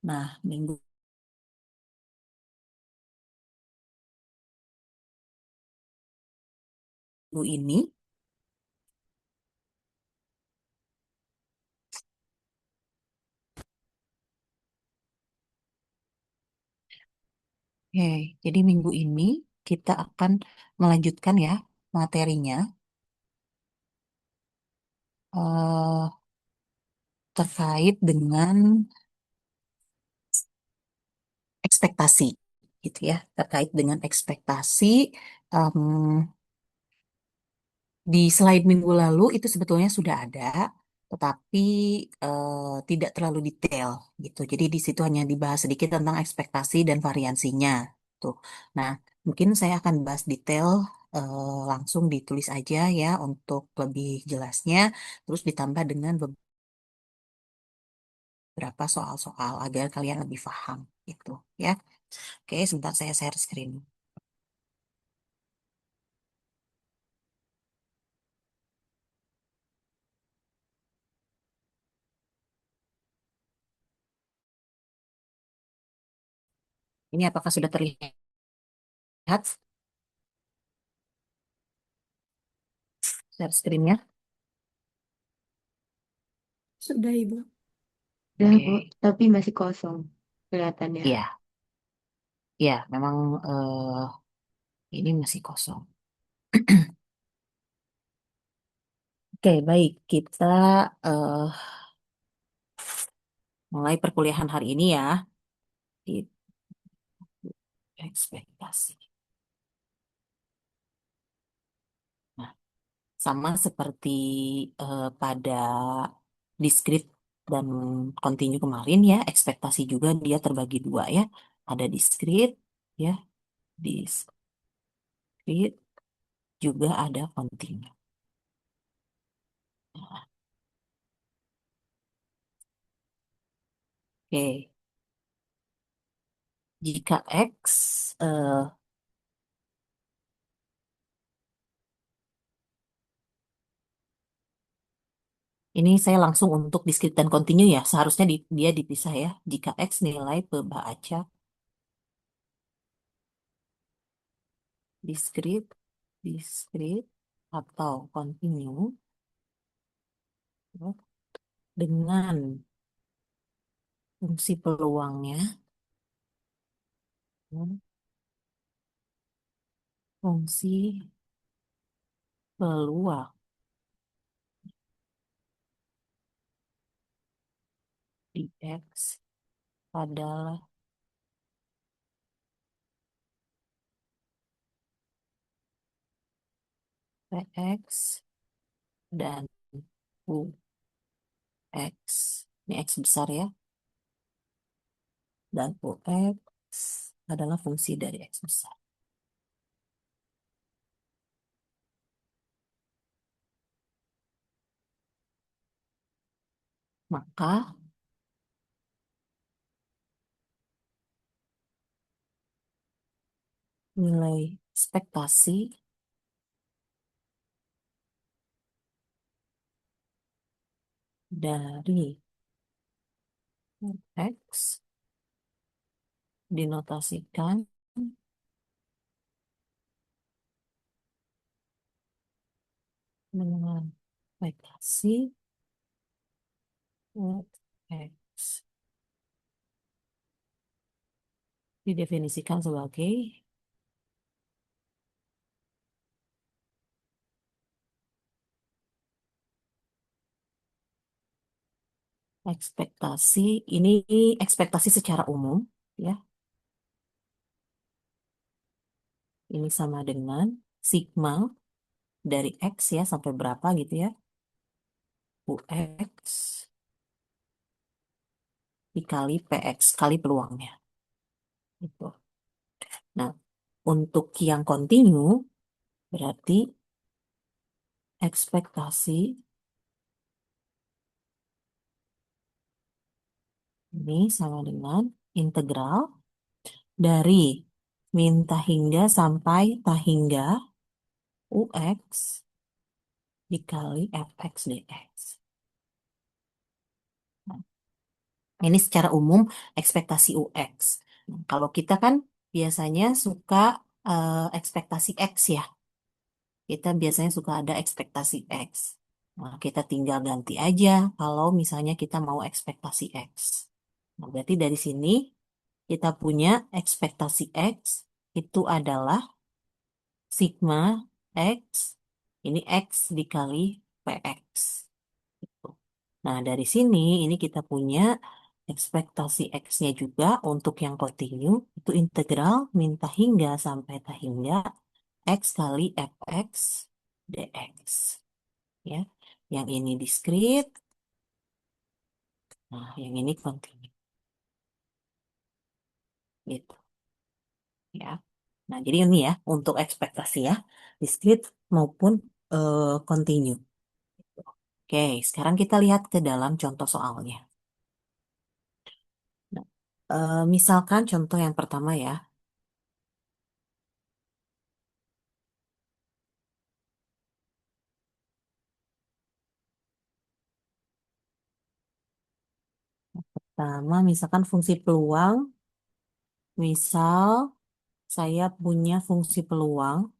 Nah, minggu ini, oke, jadi minggu ini kita akan melanjutkan ya materinya eh, terkait dengan ekspektasi, gitu ya, terkait dengan ekspektasi. em, di slide minggu lalu itu sebetulnya sudah ada, tetapi tidak terlalu detail gitu. Jadi di situ hanya dibahas sedikit tentang ekspektasi dan variansinya. Tuh. Nah, mungkin saya akan bahas detail langsung ditulis aja ya untuk lebih jelasnya, terus ditambah dengan beberapa soal-soal agar kalian lebih paham gitu ya. Oke, sebentar saya share screen. Ini apakah sudah terlihat share screen-nya? Sudah, Ibu. Udah, Bu, Oke. tapi masih kosong kelihatannya. Iya, iya, memang ini masih kosong. Oke, baik. Kita eh, mulai perkuliahan hari ini ya. Di ekspektasi. Nah, sama seperti pada discrete dan continue kemarin ya, ekspektasi juga dia terbagi dua ya. Ada discrete, ya, discrete juga ada continue. Oke, jika X ini saya langsung untuk discrete dan continue ya. Seharusnya dia dipisah ya. Jika X nilai pembaca discrete, discrete atau continue ya, dengan fungsi peluangnya, ya, fungsi peluang di X adalah Px dan Ux. Ini X besar ya. Dan Ux adalah fungsi dari X besar. Maka nilai ekspektasi dari X dinotasikan dengan ekspektasi X didefinisikan sebagai ekspektasi, ini ekspektasi secara umum ya. Ini sama dengan sigma dari X ya sampai berapa gitu ya. UX dikali PX kali peluangnya. Gitu. Nah, untuk yang continue berarti ekspektasi ini sama dengan integral dari min tahingga sampai tahingga UX dikali fx dx. Nah, Ini secara umum ekspektasi UX. Nah, kalau kita kan biasanya suka ekspektasi X ya. Kita biasanya suka ada ekspektasi X. Nah, kita tinggal ganti aja kalau misalnya kita mau ekspektasi X. Nah, berarti dari sini kita punya ekspektasi X itu adalah sigma X, ini X dikali PX. Nah, dari sini ini kita punya ekspektasi X-nya juga untuk yang kontinu, itu integral minta hingga sampai tak hingga X kali fx dx. Ya, yang ini diskrit, nah yang ini kontinu. Gitu ya. Nah, jadi ini ya untuk ekspektasi ya, diskrit maupun kontinu. Oke, sekarang kita lihat ke dalam contoh soalnya. Nah, misalkan contoh yang pertama ya, pertama misalkan fungsi peluang, misal saya punya fungsi peluang,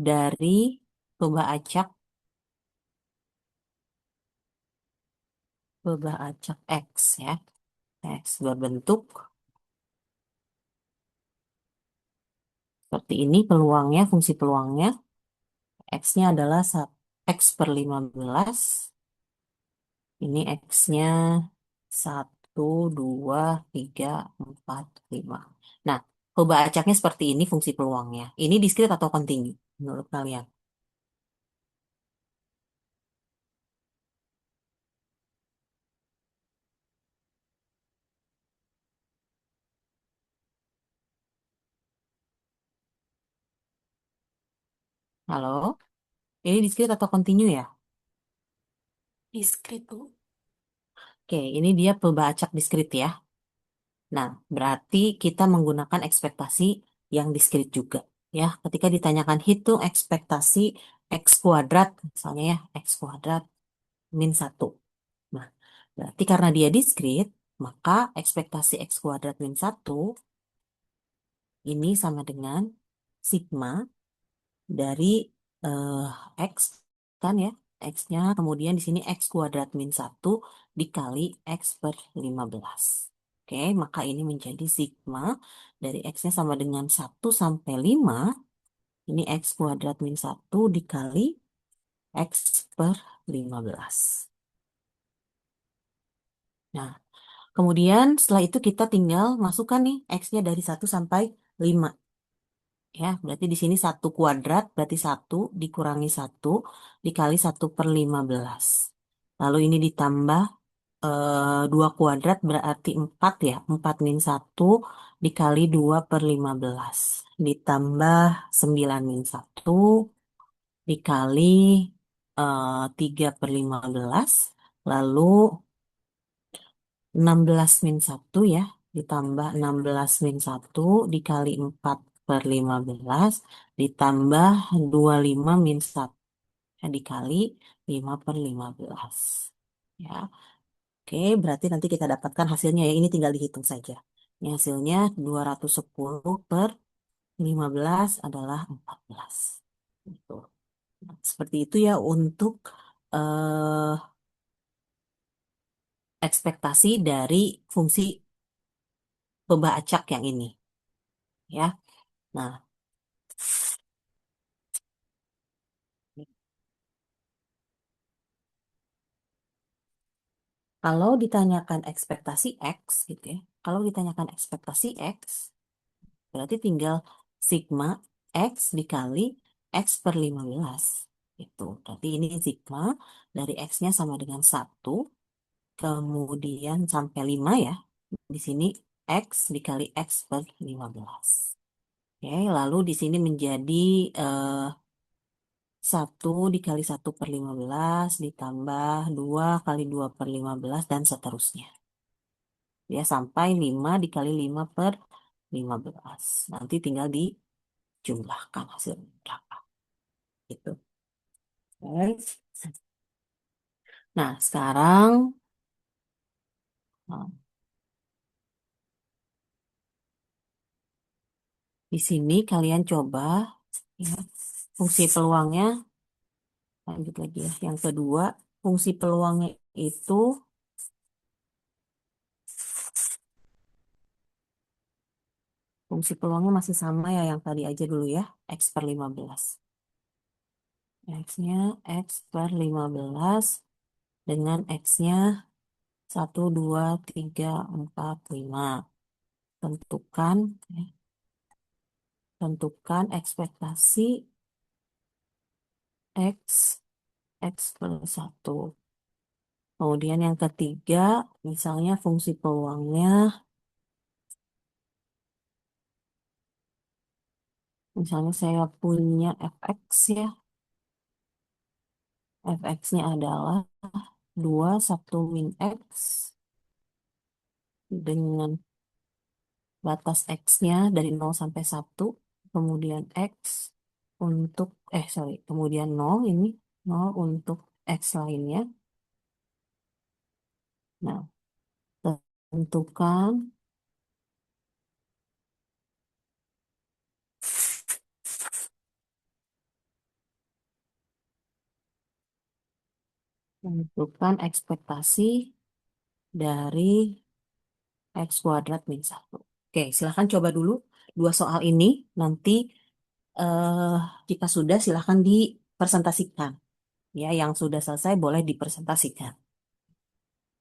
dari coba acak, X ya, X berbentuk seperti ini peluangnya, fungsi peluangnya, X-nya adalah X per 15. Ini X-nya 1, 2, 3, 4, 5. Nah, coba acaknya seperti ini fungsi peluangnya. Ini diskrit atau kontinu menurut kalian? Halo? Ini diskrit atau kontinu ya? Diskrit, Bu. Oke, ini dia coba acak diskrit ya. Nah, berarti kita menggunakan ekspektasi yang diskrit juga. Ya, ketika ditanyakan hitung ekspektasi X kuadrat, misalnya ya, X kuadrat min 1. Nah, berarti karena dia diskrit, maka ekspektasi X kuadrat min 1 ini sama dengan sigma dari eh, X, kan ya, X-nya, kemudian di sini X kuadrat min 1 dikali X per 15. Oke, maka ini menjadi sigma dari X-nya sama dengan 1 sampai 5. Ini X kuadrat min 1 dikali X per 15. Nah, kemudian setelah itu kita tinggal masukkan nih X-nya dari 1 sampai 5. Ya, berarti di sini 1 kuadrat, berarti 1 dikurangi 1 dikali 1 per 15. Lalu ini ditambah 2 kuadrat berarti 4 ya. 4 min 1 dikali 2 per 15. Ditambah 9 min 1 dikali 3 per 15. Lalu 16 min 1 ya, ditambah 16 min 1 dikali 4 per 15, ditambah 25 min 1 ya, dikali 5 per 15. Ya, oke, berarti nanti kita dapatkan hasilnya ya, ini tinggal dihitung saja. Ini hasilnya 210 per 15 adalah 14. Gitu. Nah, seperti itu ya untuk eh, ekspektasi dari fungsi pembaca yang ini. Ya, nah, kalau ditanyakan ekspektasi X, gitu ya. Kalau ditanyakan ekspektasi X, berarti tinggal sigma X dikali X per 15. Itu. Berarti ini sigma dari X-nya sama dengan 1, kemudian sampai 5 ya. Di sini X dikali X per 15. Oke, lalu di sini menjadi eh, 1 dikali 1 per 15 ditambah 2 kali 2 per 15 dan seterusnya. Ya, sampai 5 dikali 5 per 15. Nanti tinggal dijumlahkan hasilnya berapa. Gitu. Oke. Nah, sekarang nah, di sini kalian coba ya, fungsi peluangnya, lanjut lagi ya. Yang kedua, fungsi peluangnya itu, fungsi peluangnya masih sama ya yang tadi aja dulu ya, X per 15. X-nya X per 15 dengan X-nya 1, 2, 3, 4, 5. Tentukan, ya, tentukan ekspektasi X, X per 1. Kemudian yang ketiga, misalnya fungsi peluangnya, misalnya saya punya fx ya, fx-nya adalah 2, 1 min x dengan batas x-nya dari 0 sampai 1, kemudian x untuk, sorry, kemudian 0 ini, 0 untuk x lainnya. Nah, tentukan, tentukan ekspektasi dari X kuadrat min 1. Oke, silahkan coba dulu dua soal ini. Nanti eh, jika sudah silahkan dipresentasikan. Ya, yang sudah selesai boleh dipresentasikan.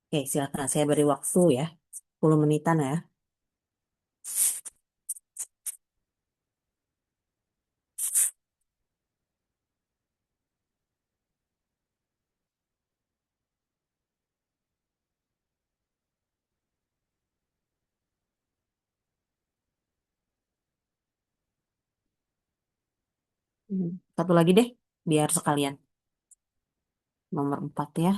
Oke, silahkan. Saya beri waktu ya. 10 menitan ya. Satu lagi deh, biar sekalian. Nomor 4 ya.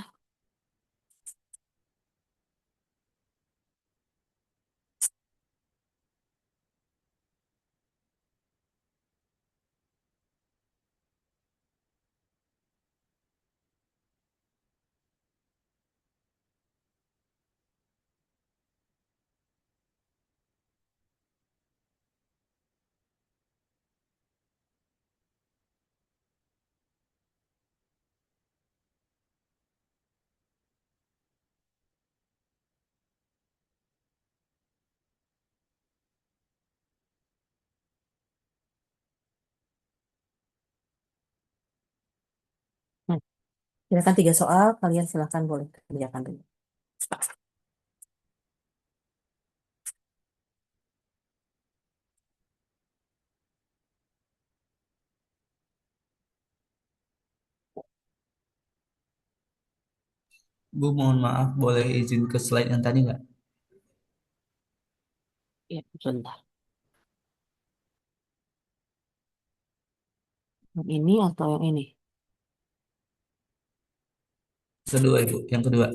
Nah, silakan 3 soal. Kalian silahkan boleh kerjakan dulu. Bu, mohon maaf, boleh izin ke slide yang tadi nggak? Ya, sebentar. Yang ini atau yang ini? Kedua, Ibu. Yang kedua.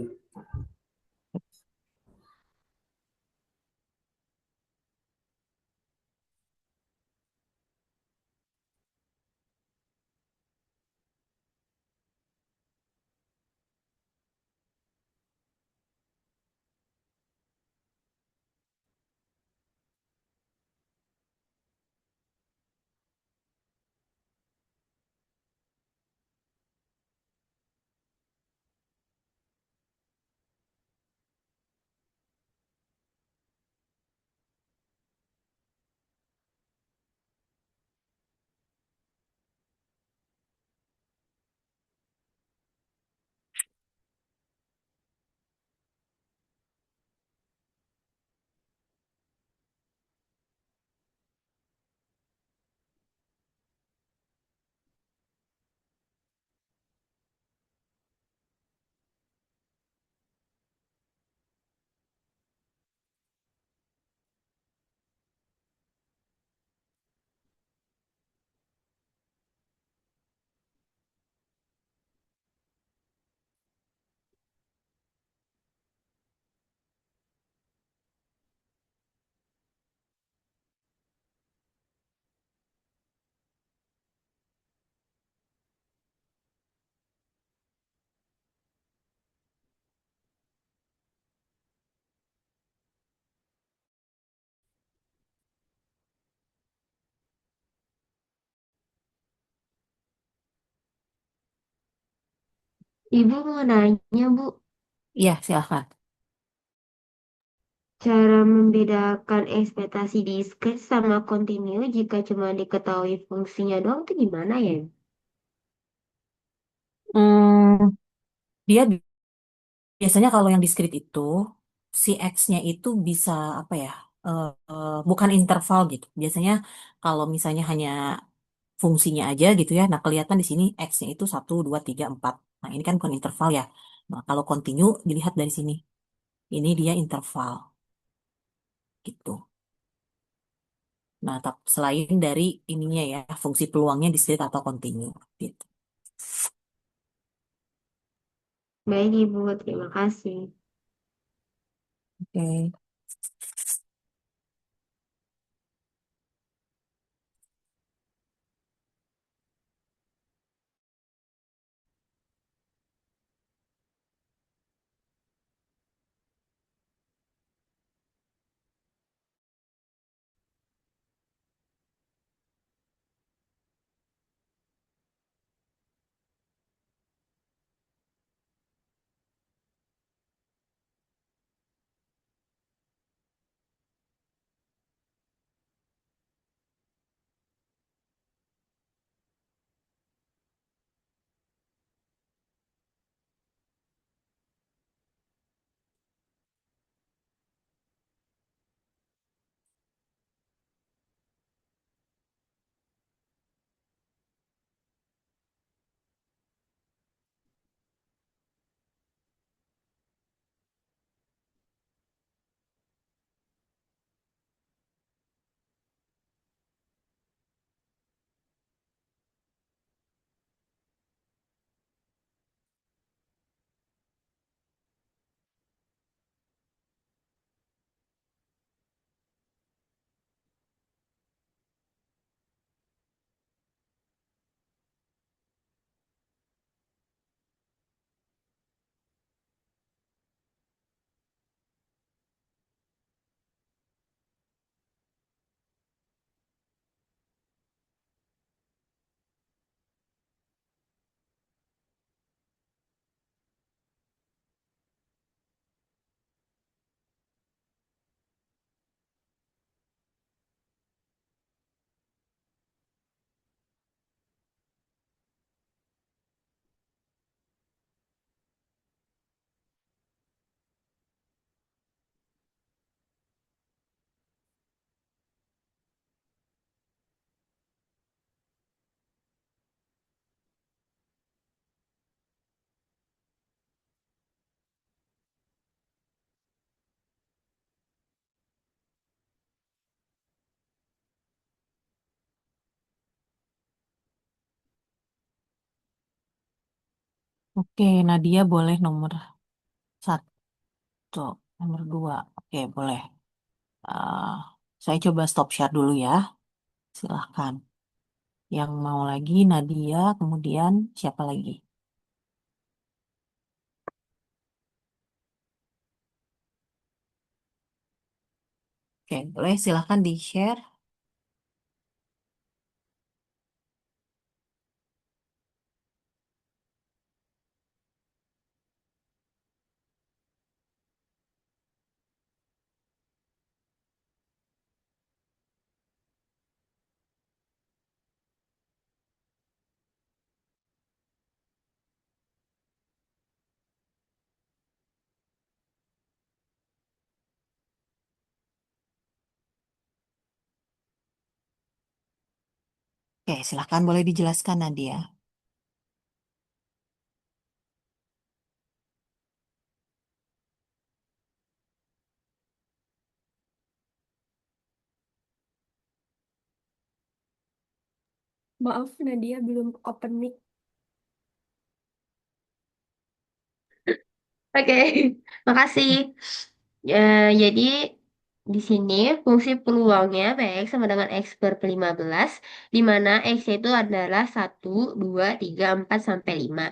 Ibu mau nanya, Bu, Iya, silahkan. cara membedakan ekspektasi diskret sama kontinu jika cuma diketahui fungsinya doang itu gimana ya? Hmm, dia biasanya kalau yang diskrit itu, si X-nya itu bisa apa ya, bukan interval gitu. Biasanya kalau misalnya hanya fungsinya aja gitu ya, nah kelihatan di sini X-nya itu 1, 2, 3, 4. Nah ini kan bukan interval ya. Nah kalau continue dilihat dari sini, ini dia interval gitu. Nah selain dari ininya ya, fungsi peluangnya diskrit atau continue gitu. Baik, Ibu, terima kasih. Oke. Oke, Nadia boleh nomor 1, nomor 2. Oke, boleh. Eh, saya coba stop share dulu ya. Silahkan. Yang mau lagi Nadia, kemudian siapa lagi? Oke, boleh silahkan di-share. Oke, silahkan boleh dijelaskan Nadia. Maaf, Nadia belum open mic. Oke, makasih. Jadi di sini fungsi peluangnya PX sama dengan X per 15, di mana X itu adalah 1, 2, 3, 4, sampai 5.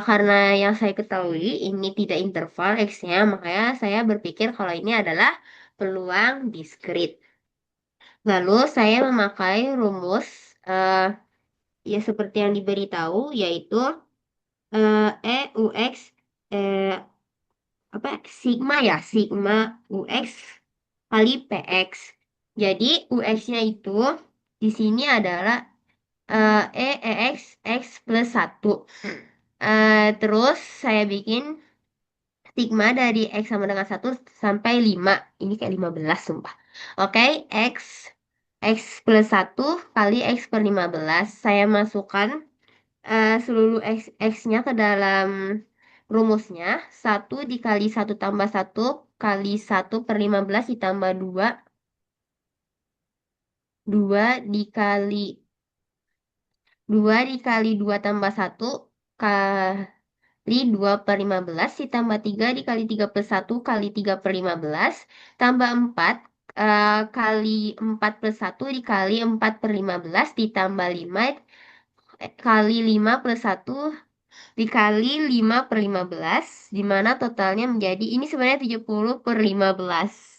Karena yang saya ketahui ini tidak interval X-nya, makanya saya berpikir kalau ini adalah peluang diskrit. Lalu saya memakai rumus eh, ya seperti yang diberitahu, yaitu UX eh, apa sigma ya sigma UX kali PX. Jadi UX-nya itu di sini adalah EX X plus 1. Terus saya bikin sigma dari X sama dengan 1 sampai 5. Ini kayak 15 sumpah. Oke, X X plus 1 kali X per 15. Saya masukkan seluruh X-nya ke dalam rumusnya. 1 dikali 1 tambah 1 kali 1 per 15 ditambah 2. 2 dikali 2 tambah 1 kali 2 per 15 ditambah 3 dikali 3 per 1 kali 3 per 15 tambah 4 kali 4 per 1 dikali 4 per 15 ditambah 5 kali 5 per 1 dikali 5 per 15 di mana totalnya menjadi ini sebenarnya 70 per 15.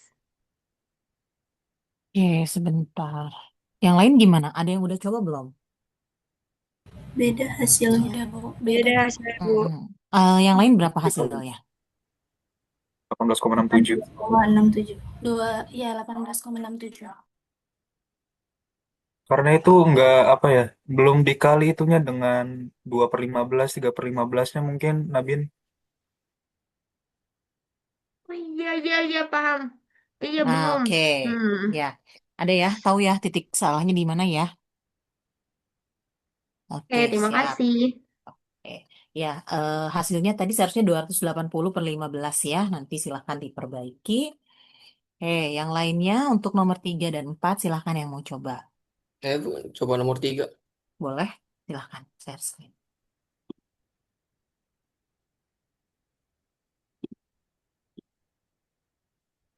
Oke, sebentar. Yang lain gimana? Ada yang udah coba belum? Beda hasilnya. Udah, Bu. Beda, Beda Bu. hasilnya, Bu. Mm-mm. Yang lain berapa hasilnya? 18,67. 18,67. Dua, ya 18,67. Karena itu nggak apa ya, belum dikali itunya dengan 2 per 15, 3 per 15-nya mungkin, Nabin. Oh, iya, iya, iya, paham. Iya, Nah, belum. oke. Hmm. Ya, ada ya, tahu ya titik salahnya di mana ya? Oke, Terima siap. kasih. Oke. Ya, hasilnya tadi seharusnya 280/15 ya. Nanti silahkan diperbaiki. Yang lainnya untuk nomor 3 dan 4 silahkan yang mau coba. Bu, coba nomor 3. Boleh? Silahkan, share screen.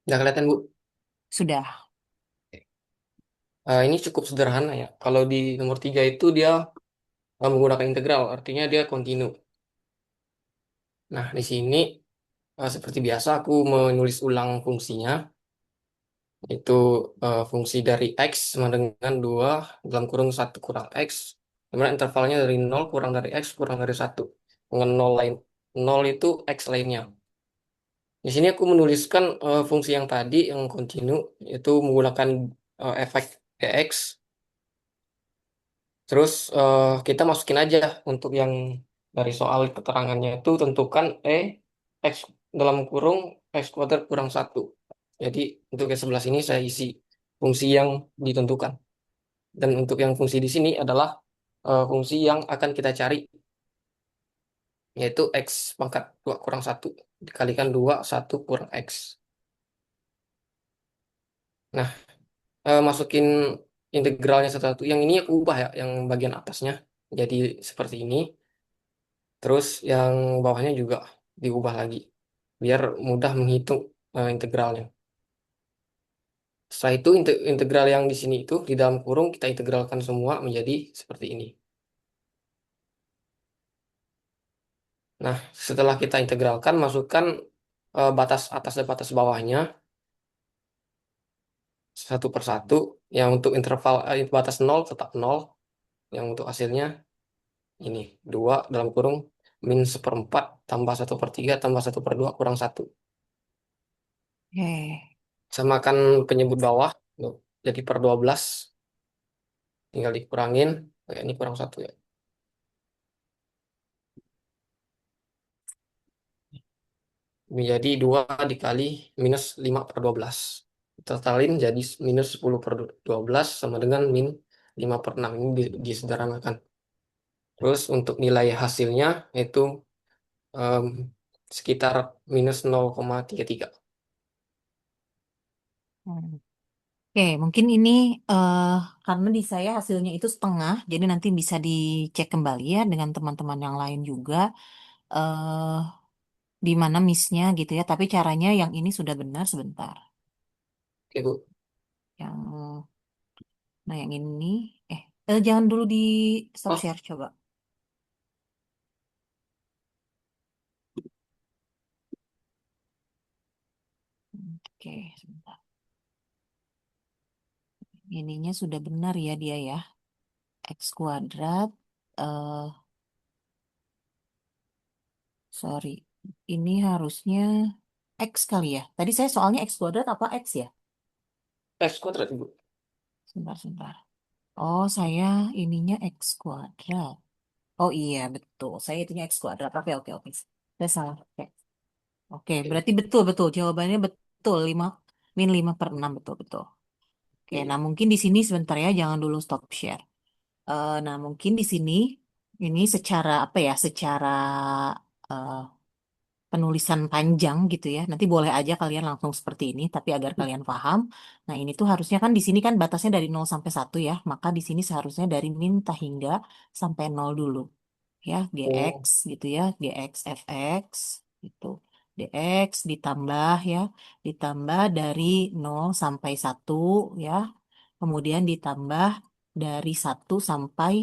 Nggak kelihatan, Bu. Sudah. Ini cukup sederhana ya. Kalau di nomor 3 itu dia menggunakan integral, artinya dia kontinu. Nah, di sini seperti biasa aku menulis ulang fungsinya, yaitu fungsi dari X sama dengan 2 dalam kurung 1 kurang X, di mana intervalnya dari 0 kurang dari X kurang dari 1. Dengan 0 lain, 0 itu X lainnya. Di sini aku menuliskan fungsi yang tadi yang kontinu, yaitu menggunakan efek EX. Terus kita masukin aja untuk yang dari soal keterangannya itu tentukan X dalam kurung X kuadrat kurang 1. Jadi untuk yang sebelah sini saya isi fungsi yang ditentukan. Dan untuk yang fungsi di sini adalah fungsi yang akan kita cari, yaitu X pangkat 2 kurang 1 dikalikan 2 1 kurang X. Nah, masukin integralnya satu-satu. Yang ini aku ubah ya, yang bagian atasnya jadi seperti ini. Terus yang bawahnya juga diubah lagi biar mudah menghitung integralnya. Setelah itu integral yang di sini itu di dalam kurung kita integralkan semua menjadi seperti ini. Nah, setelah kita integralkan masukkan batas atas dan batas bawahnya satu per satu. Yang untuk interval batas 0 tetap 0. Yang untuk hasilnya ini 2 dalam kurung min seperempat tambah 1/3 tambah 1/2 kurang 1. Oke. Samakan penyebut bawah. Tuh, jadi per 12. Tinggal dikurangin. Kayak ini kurang 1 ya. Menjadi 2 dikali minus 5/12. Totalin jadi minus 10/12 sama dengan min 5/6. Ini disederhanakan. Terus untuk nilai hasilnya itu em, sekitar minus 0,33. Hmm. Oke, mungkin ini eh, karena di saya hasilnya itu setengah, jadi nanti bisa dicek kembali ya dengan teman-teman yang lain juga eh di mana miss-nya gitu ya. Tapi caranya yang ini sudah benar sebentar. Oke, Bu. Yang nah yang ini jangan dulu di stop Oh, share coba. Oke, sebentar. Ininya sudah benar ya dia ya. X kuadrat eh Sorry. Ini harusnya X kali ya. Tadi saya soalnya X kuadrat apa X ya? X kuadrat, Ibu. Sebentar, sebentar. Oh, saya ininya X kuadrat. Oh iya, betul. Saya itunya X kuadrat. Oke, oke, oke. Saya salah. Oke, oke. Oke. Berarti betul, betul. Jawabannya betul. 5 min 5 per 6. Betul, betul. Oke, nah Oke. mungkin di sini sebentar ya. Jangan dulu stop share. Nah, mungkin di sini ini secara apa ya? Secara eh, penulisan panjang gitu ya. Nanti boleh aja kalian langsung seperti ini, tapi agar kalian paham. Nah, ini tuh harusnya kan di sini kan batasnya dari 0 sampai 1 ya. Maka di sini seharusnya dari min hingga sampai 0 dulu. Ya, gx Oh, gitu ya. Gx fx gitu. Dx ditambah ya. Ditambah dari 0 sampai 1 ya. Kemudian ditambah dari 1 sampai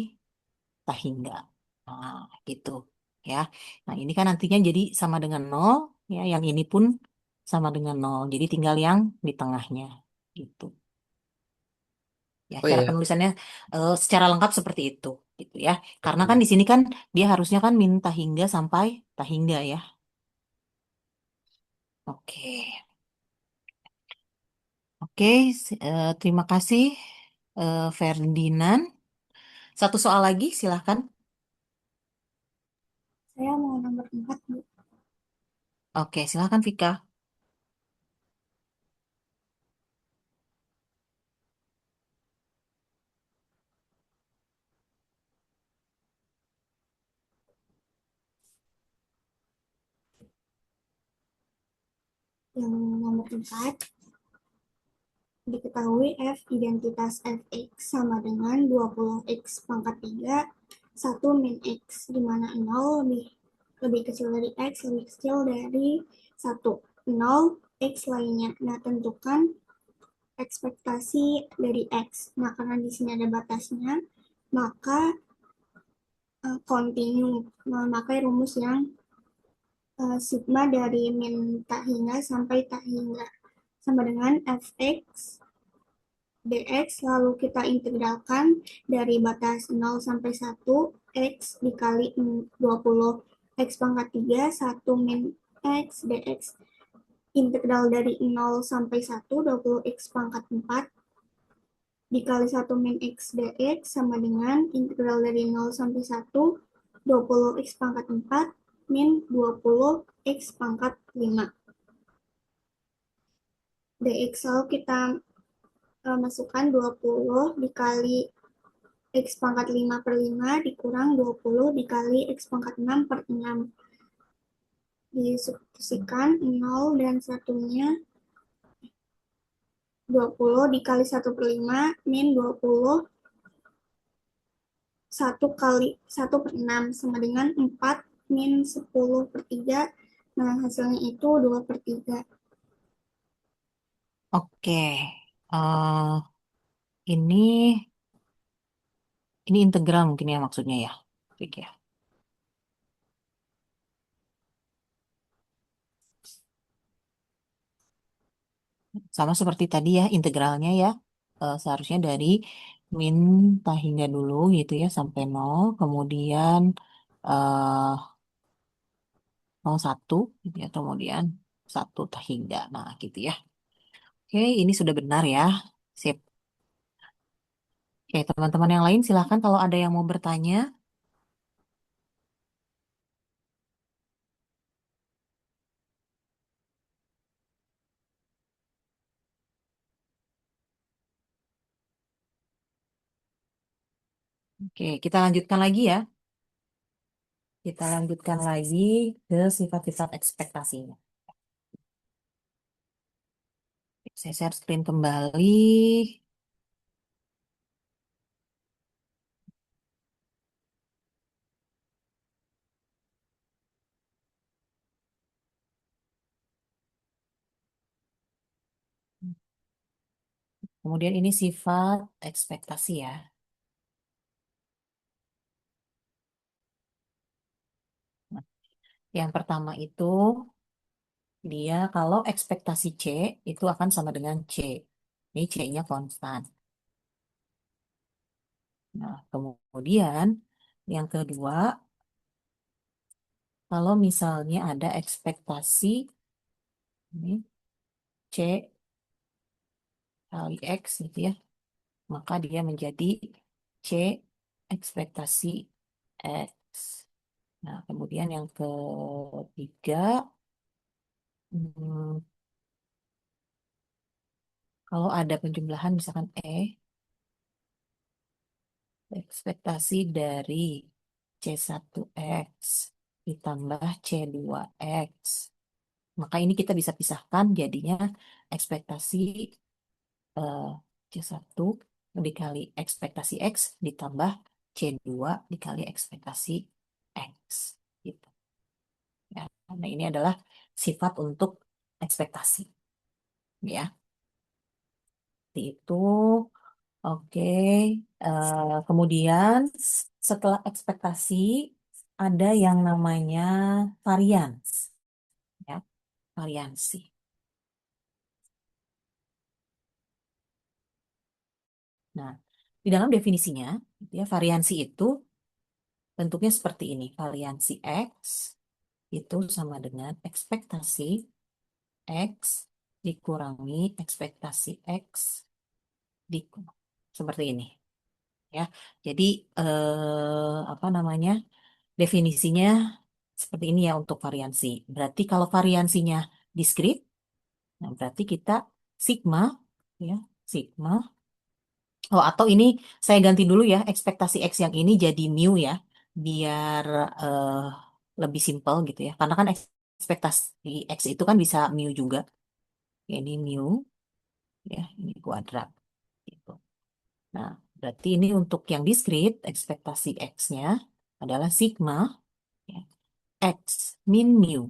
tak hingga. Nah, gitu ya. Nah, ini kan nantinya jadi sama dengan 0 ya. Yang ini pun sama dengan 0. Jadi tinggal yang di tengahnya gitu. Ya, oh cara ya. penulisannya secara lengkap seperti itu gitu ya. Karena kan Oke. di sini kan dia harusnya kan minta hingga sampai tak hingga ya. Oke. Oke, terima kasih Ferdinand. Satu soal lagi silahkan. Saya mau nomor 4, Bu. Oke, silahkan Vika. Yang nomor 4, diketahui F identitas Fx sama dengan 20x pangkat 3, 1 min x, di mana 0 lebih kecil dari x, lebih kecil dari 1. 0, x lainnya. Nah, tentukan ekspektasi dari x. Nah, karena di sini ada batasnya, maka continue memakai rumus yang sigma dari min tak hingga sampai tak hingga sama dengan fx dx, lalu kita integralkan dari batas 0 sampai 1, x dikali 20 x pangkat 3, 1 min x dx, integral dari 0 sampai 1, 20 x pangkat 4 dikali 1 min x dx sama dengan integral dari 0 sampai 1, 20 x pangkat 4 min 20 x pangkat 5 dx. Lalu kita masukkan 20 dikali x pangkat 5 per 5 dikurang 20 dikali x pangkat 6 per 6. Disubstitusikan 0 dan satunya 20 dikali 1 per 5 min 20 1 kali 1 per 6 sama dengan 4 min 10 per 3. Nah, hasilnya itu 2 per 3. Oke. eh ini integral mungkin ya maksudnya ya. Fik ya. Sama seperti tadi ya integralnya ya. Seharusnya dari min tak hingga dulu gitu ya sampai 0. Kemudian eh 0,1 gitu ya. Kemudian 1 tak hingga. Nah gitu ya. Oke ini sudah benar ya. Sip. Oke teman-teman yang lain silahkan kalau ada yang mau bertanya. Oke kita lanjutkan lagi ya. Kita lanjutkan lagi ke sifat-sifat ekspektasinya. Saya share screen kembali. Kemudian ini sifat ekspektasi ya. Nah, yang pertama itu dia kalau ekspektasi C itu akan sama dengan C. Ini C-nya konstan. Nah, kemudian yang kedua kalau misalnya ada ekspektasi ini C kali X gitu ya, maka dia menjadi C ekspektasi X. Nah, kemudian yang ketiga, hmm, kalau ada penjumlahan misalkan ekspektasi dari C1X ditambah C2X, maka ini kita bisa pisahkan jadinya ekspektasi eh, C1 dikali ekspektasi X ditambah C2 dikali ekspektasi X. Gitu. Ya. Nah, ini adalah sifat untuk ekspektasi. Ya, seperti itu. Oke. Kemudian setelah ekspektasi ada yang namanya varians. Ya, variansi. Nah, di dalam definisinya, gitu ya, variansi itu bentuknya seperti ini. Variansi X itu sama dengan ekspektasi X dikurangi ekspektasi X dikurangi. Seperti ini. Ya, jadi apa namanya, definisinya seperti ini ya untuk variansi. Berarti kalau variansinya diskrit, nah berarti kita sigma, ya, sigma. Oh, atau ini saya ganti dulu ya, ekspektasi X yang ini jadi mu ya, biar eh, lebih simpel gitu ya. Karena kan ekspektasi X itu kan bisa mu juga. Ya, ini mu, ya, ini kuadrat. Gitu. Nah, berarti ini untuk yang diskrit, ekspektasi X-nya adalah sigma, ya, X min mu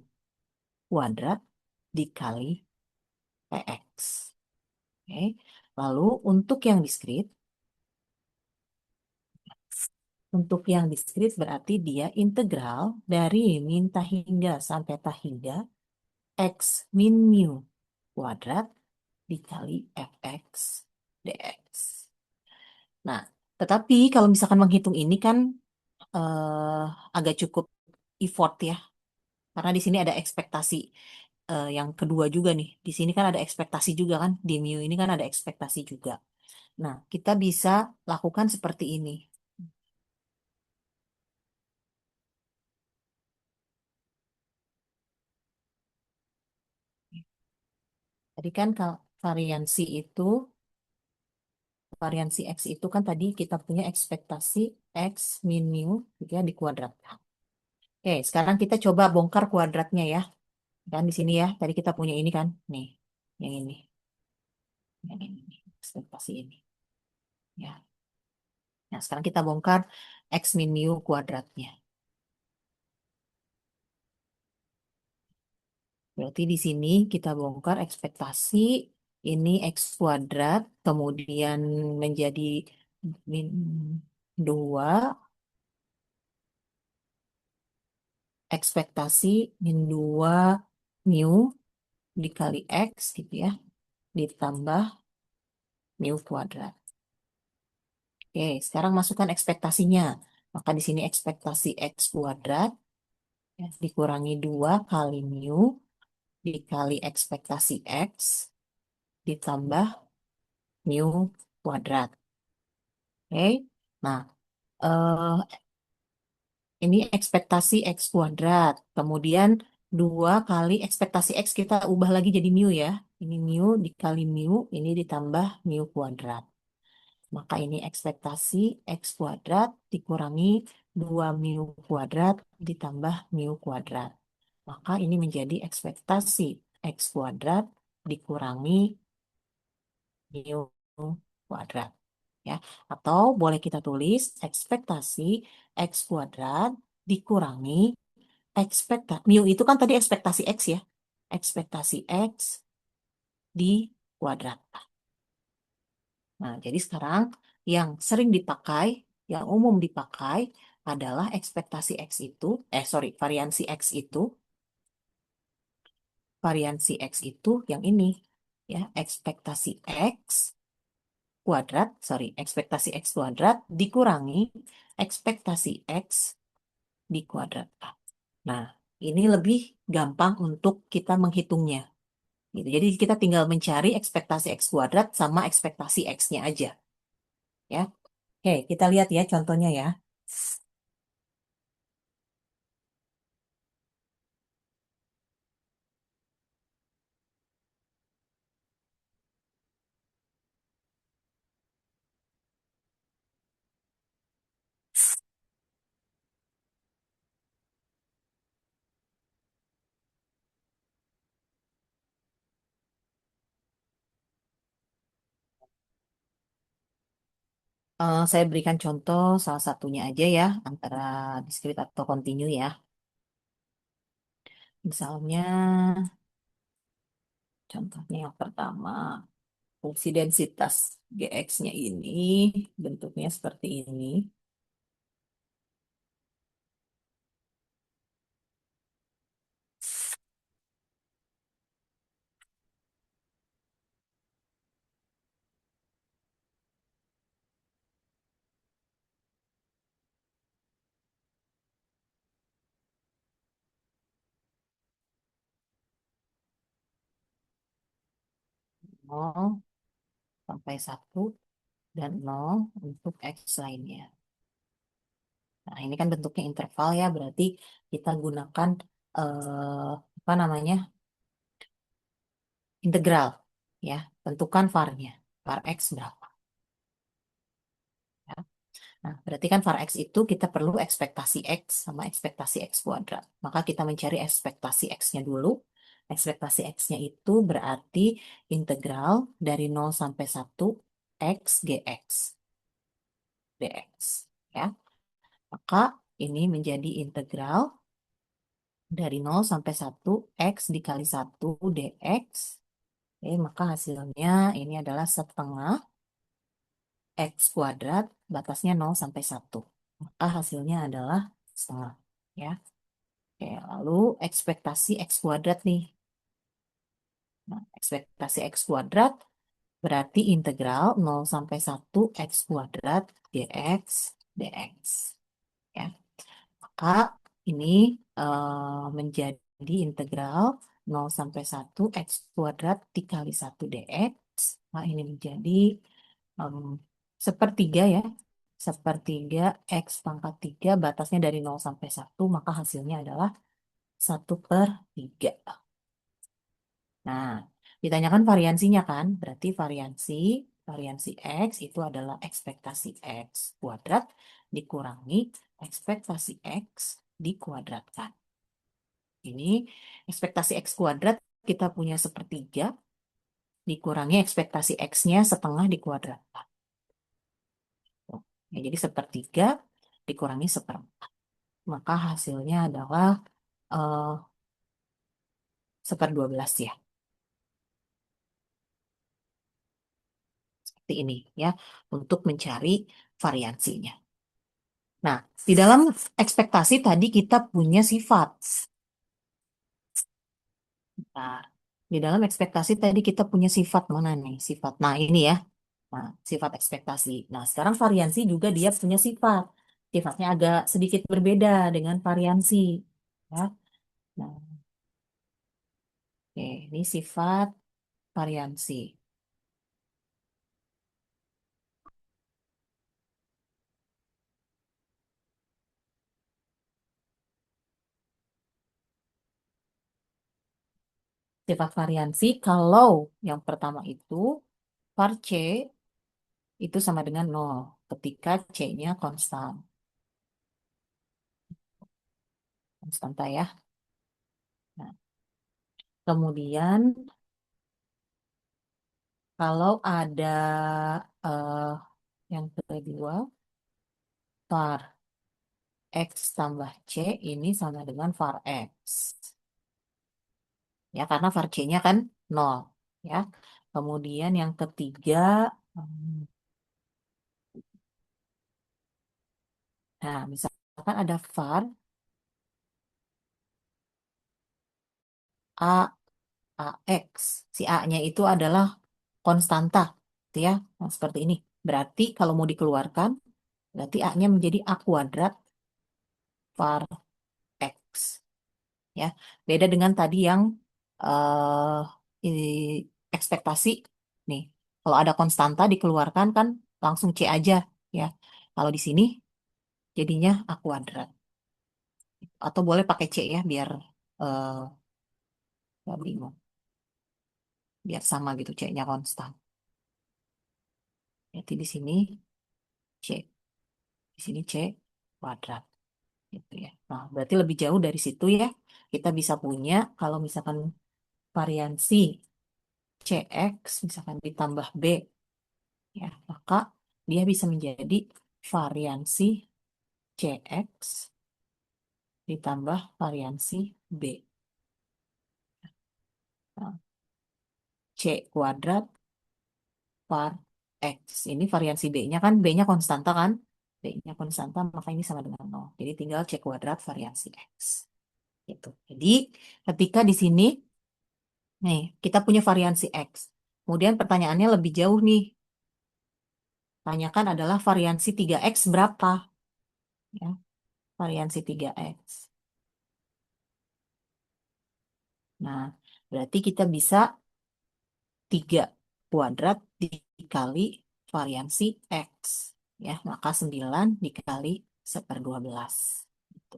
kuadrat dikali PX. Oke. Lalu untuk yang diskrit berarti dia integral dari min hingga sampai hingga X min mu kuadrat dikali Fx dx. Nah, tetapi kalau misalkan menghitung ini kan agak cukup effort ya, karena di sini ada ekspektasi yang kedua juga nih. Di sini kan ada ekspektasi juga kan, di mu ini kan ada ekspektasi juga. Nah, kita bisa lakukan seperti ini. Tadi kan kalau variansi X itu kan tadi kita punya ekspektasi X min mu gitu ya dikuadratkan. Oke, sekarang kita coba bongkar kuadratnya ya. Kan di sini ya, tadi kita punya ini kan. Nih, yang ini. Yang ini, nih, ekspektasi ini. Ya. Nah, sekarang kita bongkar X min mu kuadratnya. Berarti di sini kita bongkar ekspektasi ini X kuadrat, kemudian menjadi min 2, ekspektasi min 2 mu dikali X gitu ya, ditambah mu kuadrat. Oke, sekarang masukkan ekspektasinya. Maka di sini ekspektasi X kuadrat ya, dikurangi 2 kali mu dikali ekspektasi X ditambah mu kuadrat. Oke, nah ini ekspektasi X kuadrat. Kemudian 2 kali ekspektasi X kita ubah lagi jadi mu ya. Ini mu dikali mu, ini ditambah mu kuadrat. Maka ini ekspektasi X kuadrat dikurangi 2 mu kuadrat ditambah mu kuadrat. Maka ini menjadi ekspektasi X kuadrat dikurangi mu kuadrat. Ya, atau boleh kita tulis ekspektasi X kuadrat dikurangi mu itu kan tadi ekspektasi X ya. Ekspektasi X di kuadrat. Nah, jadi sekarang yang sering dipakai, yang umum dipakai adalah ekspektasi X itu, variansi X itu yang ini, ya, ekspektasi X kuadrat dikurangi ekspektasi X di kuadrat. Nah, ini lebih gampang untuk kita menghitungnya. Gitu. Jadi kita tinggal mencari ekspektasi X kuadrat sama ekspektasi X-nya aja. Ya. Oke, kita lihat ya contohnya ya. Saya berikan contoh salah satunya aja ya, antara discrete atau continue ya. Misalnya, contohnya yang pertama, fungsi densitas GX-nya ini bentuknya seperti ini. Nol sampai satu dan nol untuk X lainnya. Nah, ini kan bentuknya interval ya, berarti kita gunakan apa namanya? Integral ya. Tentukan var-nya. Var X berapa? Ya. Nah, berarti kan var X itu kita perlu ekspektasi X sama ekspektasi X kuadrat. Maka kita mencari ekspektasi X-nya dulu. Ekspektasi X-nya itu berarti integral dari 0 sampai 1 X GX dx. Ya. Maka ini menjadi integral dari 0 sampai 1 X dikali 1 dx. Oke, maka hasilnya ini adalah setengah X kuadrat, batasnya 0 sampai 1. Maka hasilnya adalah setengah. Ya. Oke, lalu ekspektasi X kuadrat nih. Nah, ekspektasi X kuadrat berarti integral 0 sampai 1 X kuadrat dx dx. Ya. Maka ini menjadi integral 0 sampai 1 X kuadrat dikali 1 dx. Nah, ini menjadi em, sepertiga ya. Sepertiga X pangkat 3 batasnya dari 0 sampai 1, maka hasilnya adalah 1/3. Nah, ditanyakan variansinya kan? Berarti variansi X itu adalah ekspektasi X kuadrat dikurangi ekspektasi X dikuadratkan. Ini ekspektasi X kuadrat kita punya sepertiga dikurangi ekspektasi X-nya setengah dikuadratkan. Ya, jadi sepertiga dikurangi seperempat. Maka hasilnya adalah eh, 1/12 ya. Seperti ini ya, untuk mencari variansinya. Nah, di dalam ekspektasi tadi kita punya sifat. Nah, di dalam ekspektasi tadi kita punya sifat mana nih? Sifat. Nah, ini ya. Nah, sifat ekspektasi. Nah, sekarang variansi juga dia punya sifat. Sifatnya agak sedikit berbeda dengan variansi. Ya. Nah, oke, ini sifat variansi. Sifat variansi kalau yang pertama itu var C itu sama dengan 0 ketika C-nya konstan. Konstanta ya. Nah, kemudian kalau ada eh, yang kedua, var X tambah C ini sama dengan var X. Ya, karena var C-nya kan 0. Ya. Kemudian yang ketiga, hmm, nah misalkan ada var A, AX. Si A-nya itu adalah konstanta. Gitu ya. Nah, seperti ini. Berarti kalau mau dikeluarkan, berarti A-nya menjadi A kuadrat var X. Ya, ya. Beda dengan tadi yang eh ekspektasi nih. Kalau ada konstanta dikeluarkan kan langsung C aja ya. Kalau di sini jadinya A kuadrat. Atau boleh pakai C ya biar eh nggak bingung. Biar sama gitu C-nya konstan. Jadi di sini C, di sini C kuadrat gitu ya. Nah, berarti lebih jauh dari situ ya. Kita bisa punya kalau misalkan variansi CX misalkan ditambah B ya, maka dia bisa menjadi variansi CX ditambah variansi B. Nah, C kuadrat var X. Ini variansi B-nya kan, B-nya konstanta kan? B-nya konstanta, maka ini sama dengan 0. Jadi tinggal C kuadrat variansi X. Gitu. Jadi ketika di sini, nih, kita punya variansi X. Kemudian pertanyaannya lebih jauh nih. Tanyakan adalah variansi 3X berapa? Ya, variansi 3X. Nah, berarti kita bisa 3 kuadrat dikali variansi X. Ya, maka 9 dikali 1/12. Gitu.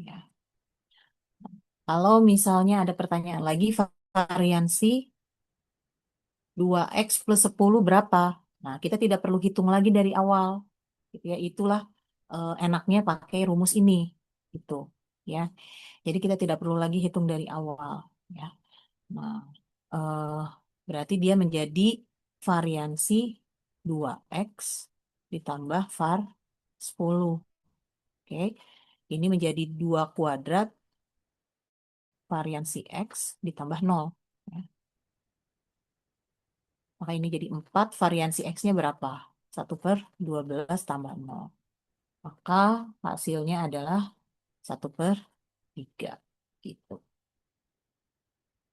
Ya. Kalau misalnya ada pertanyaan lagi, variansi 2X plus 10 berapa? Nah, kita tidak perlu hitung lagi dari awal. Gitu ya, itulah enaknya pakai rumus ini. Gitu. Ya. Jadi kita tidak perlu lagi hitung dari awal. Ya. Nah, eh, berarti dia menjadi variansi 2X ditambah var 10. Oke. Ini menjadi 2 kuadrat variansi X ditambah 0. Ya. Maka ini jadi 4 variansi X-nya berapa? 1/12 tambah 0. Maka hasilnya adalah 1/3. Gitu.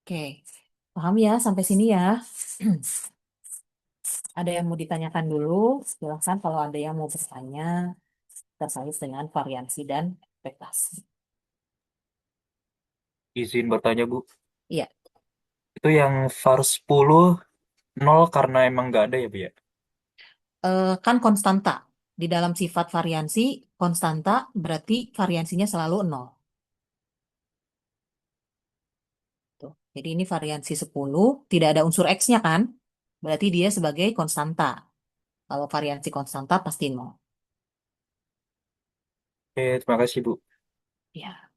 Oke. Paham ya sampai sini ya? Ada yang mau ditanyakan dulu? Silahkan kalau ada yang mau bertanya terkait dengan variansi dan ekspektasi. Izin bertanya, Bu. Iya, Itu yang var 10 nol karena emang nggak ada ya, Bu ya? kan konstanta. Di dalam sifat variansi, konstanta berarti variansinya selalu 0. Tuh. Jadi ini variansi 10, tidak ada unsur X-nya kan? Berarti dia sebagai konstanta. Kalau variansi konstanta pasti 0. Oke, terima kasih, Bu. Ya.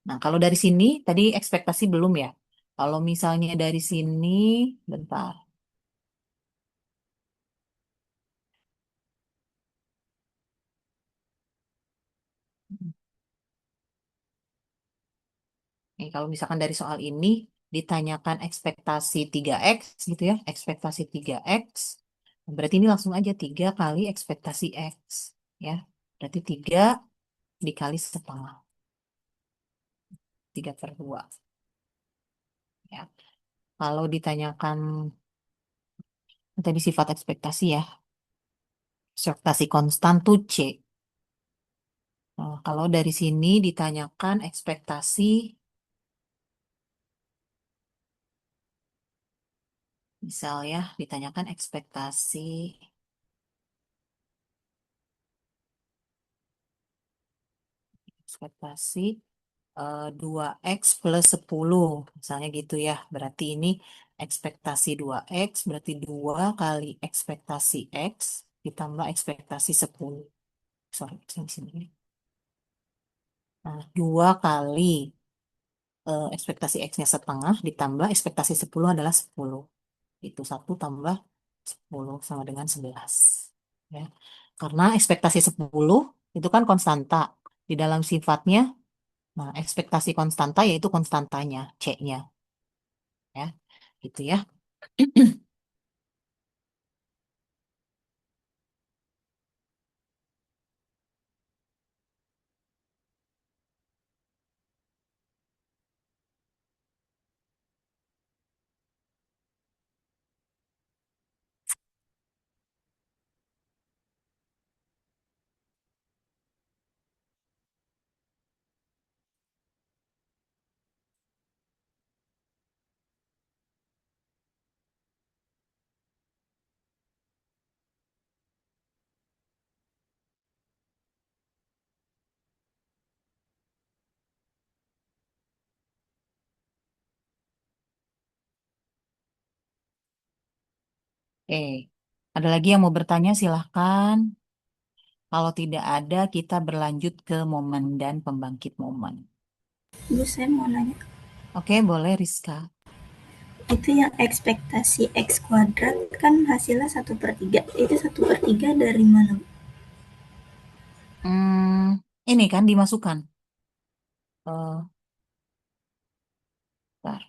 Nah, kalau dari sini, tadi ekspektasi belum ya? Kalau misalnya dari sini, bentar. Kalau misalkan dari soal ini ditanyakan ekspektasi 3X gitu ya, ekspektasi 3X, berarti ini langsung aja 3 kali ekspektasi X ya. Berarti 3 dikali setengah, 3/2 ya. Kalau ditanyakan tadi sifat ekspektasi ya, ekspektasi konstan tuh C. Nah, kalau dari sini ditanyakan ekspektasi, misal ya, ditanyakan ekspektasi 2X plus 10, misalnya gitu ya. Berarti ini ekspektasi 2X, berarti 2 kali ekspektasi X ditambah ekspektasi 10. Sorry, sini, sini. Nah, 2 kali ekspektasi X-nya setengah ditambah ekspektasi 10 adalah 10. Itu 1 tambah 10 sama dengan 11. Ya. Karena ekspektasi 10 itu kan konstanta. Di dalam sifatnya, nah ekspektasi konstanta yaitu konstantanya, C-nya. Ya, gitu ya. Oke, ada lagi yang mau bertanya silahkan. Kalau tidak ada, kita berlanjut ke momen dan pembangkit momen. Bu, saya mau nanya, Oke, boleh Rizka. itu yang ekspektasi X kuadrat kan hasilnya 1/3. Itu 1/3 dari mana, Bu? Ini kan dimasukkan. Eh, bentar.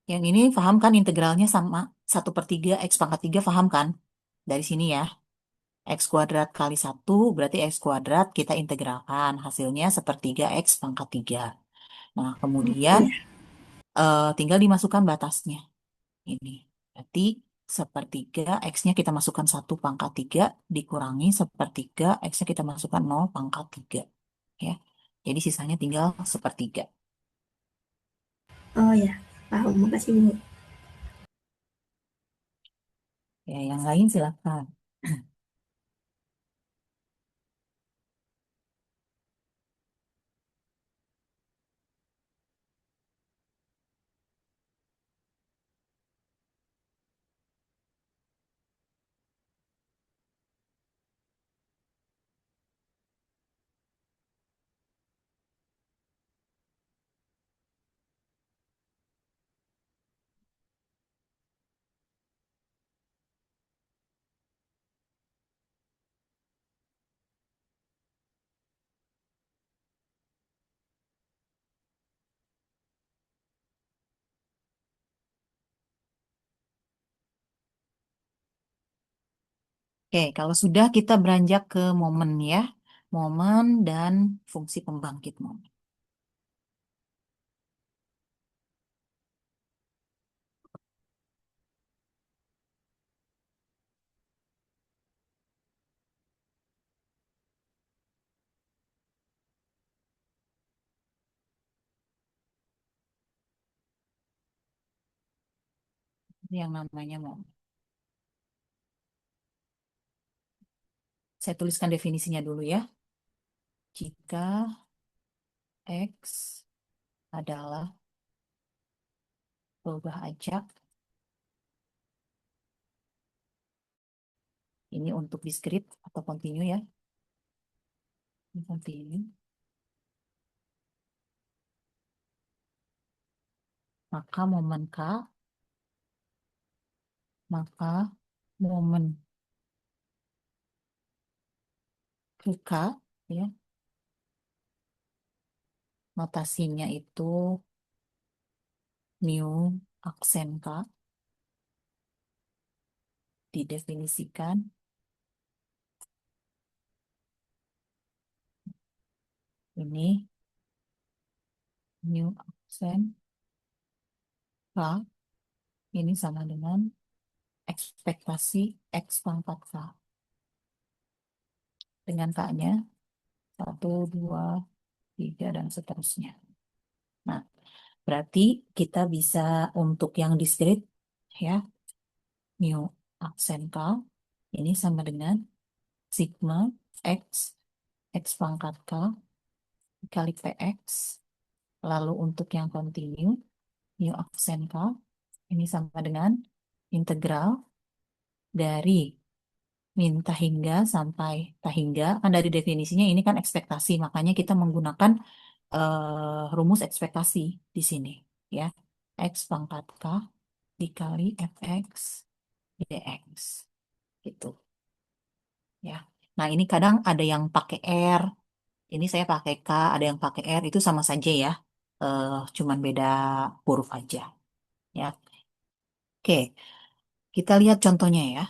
Yang ini paham kan integralnya sama 1/3 X pangkat 3 paham kan? Dari sini ya. X kuadrat kali 1 berarti X kuadrat kita integralkan. Hasilnya 1/3 X pangkat 3. Nah, kemudian Iya. tinggal dimasukkan batasnya. Ini. Berarti 1/3 X-nya kita masukkan 1/3 dikurangi 1/3 X-nya kita masukkan 0/3. Ya. Jadi sisanya tinggal 1/3. Oh ya, paham. Makasih, Bu. Ya, yang lain silakan. Oke, kalau sudah kita beranjak ke momen ya. Momen dan fungsi pembangkit momen. Ini yang namanya momen. Saya tuliskan definisinya dulu ya. Jika X adalah perubahan ajak, ini untuk diskrit atau kontinu ya. Ini kontinu. Maka momen K, maka momen ke K, ya, notasinya itu mu aksen K, didefinisikan ini mu aksen K ini sama dengan ekspektasi X pangkat K. Dengan K-nya 1, 2, 3, dan seterusnya. Nah, berarti kita bisa untuk yang diskrit, ya, mu aksen K ini sama dengan sigma X, X pangkat K kali PX. Lalu untuk yang kontinu, mu aksen K ini sama dengan integral dari min hingga sampai hingga. Kan dari definisinya ini kan ekspektasi, makanya kita menggunakan rumus ekspektasi di sini. Ya, X pangkat K dikali fx dx. Gitu. Ya. Nah, ini kadang ada yang pakai R, ini saya pakai K, ada yang pakai R, itu sama saja ya. Cuman beda huruf aja. Ya. Oke, kita lihat contohnya ya.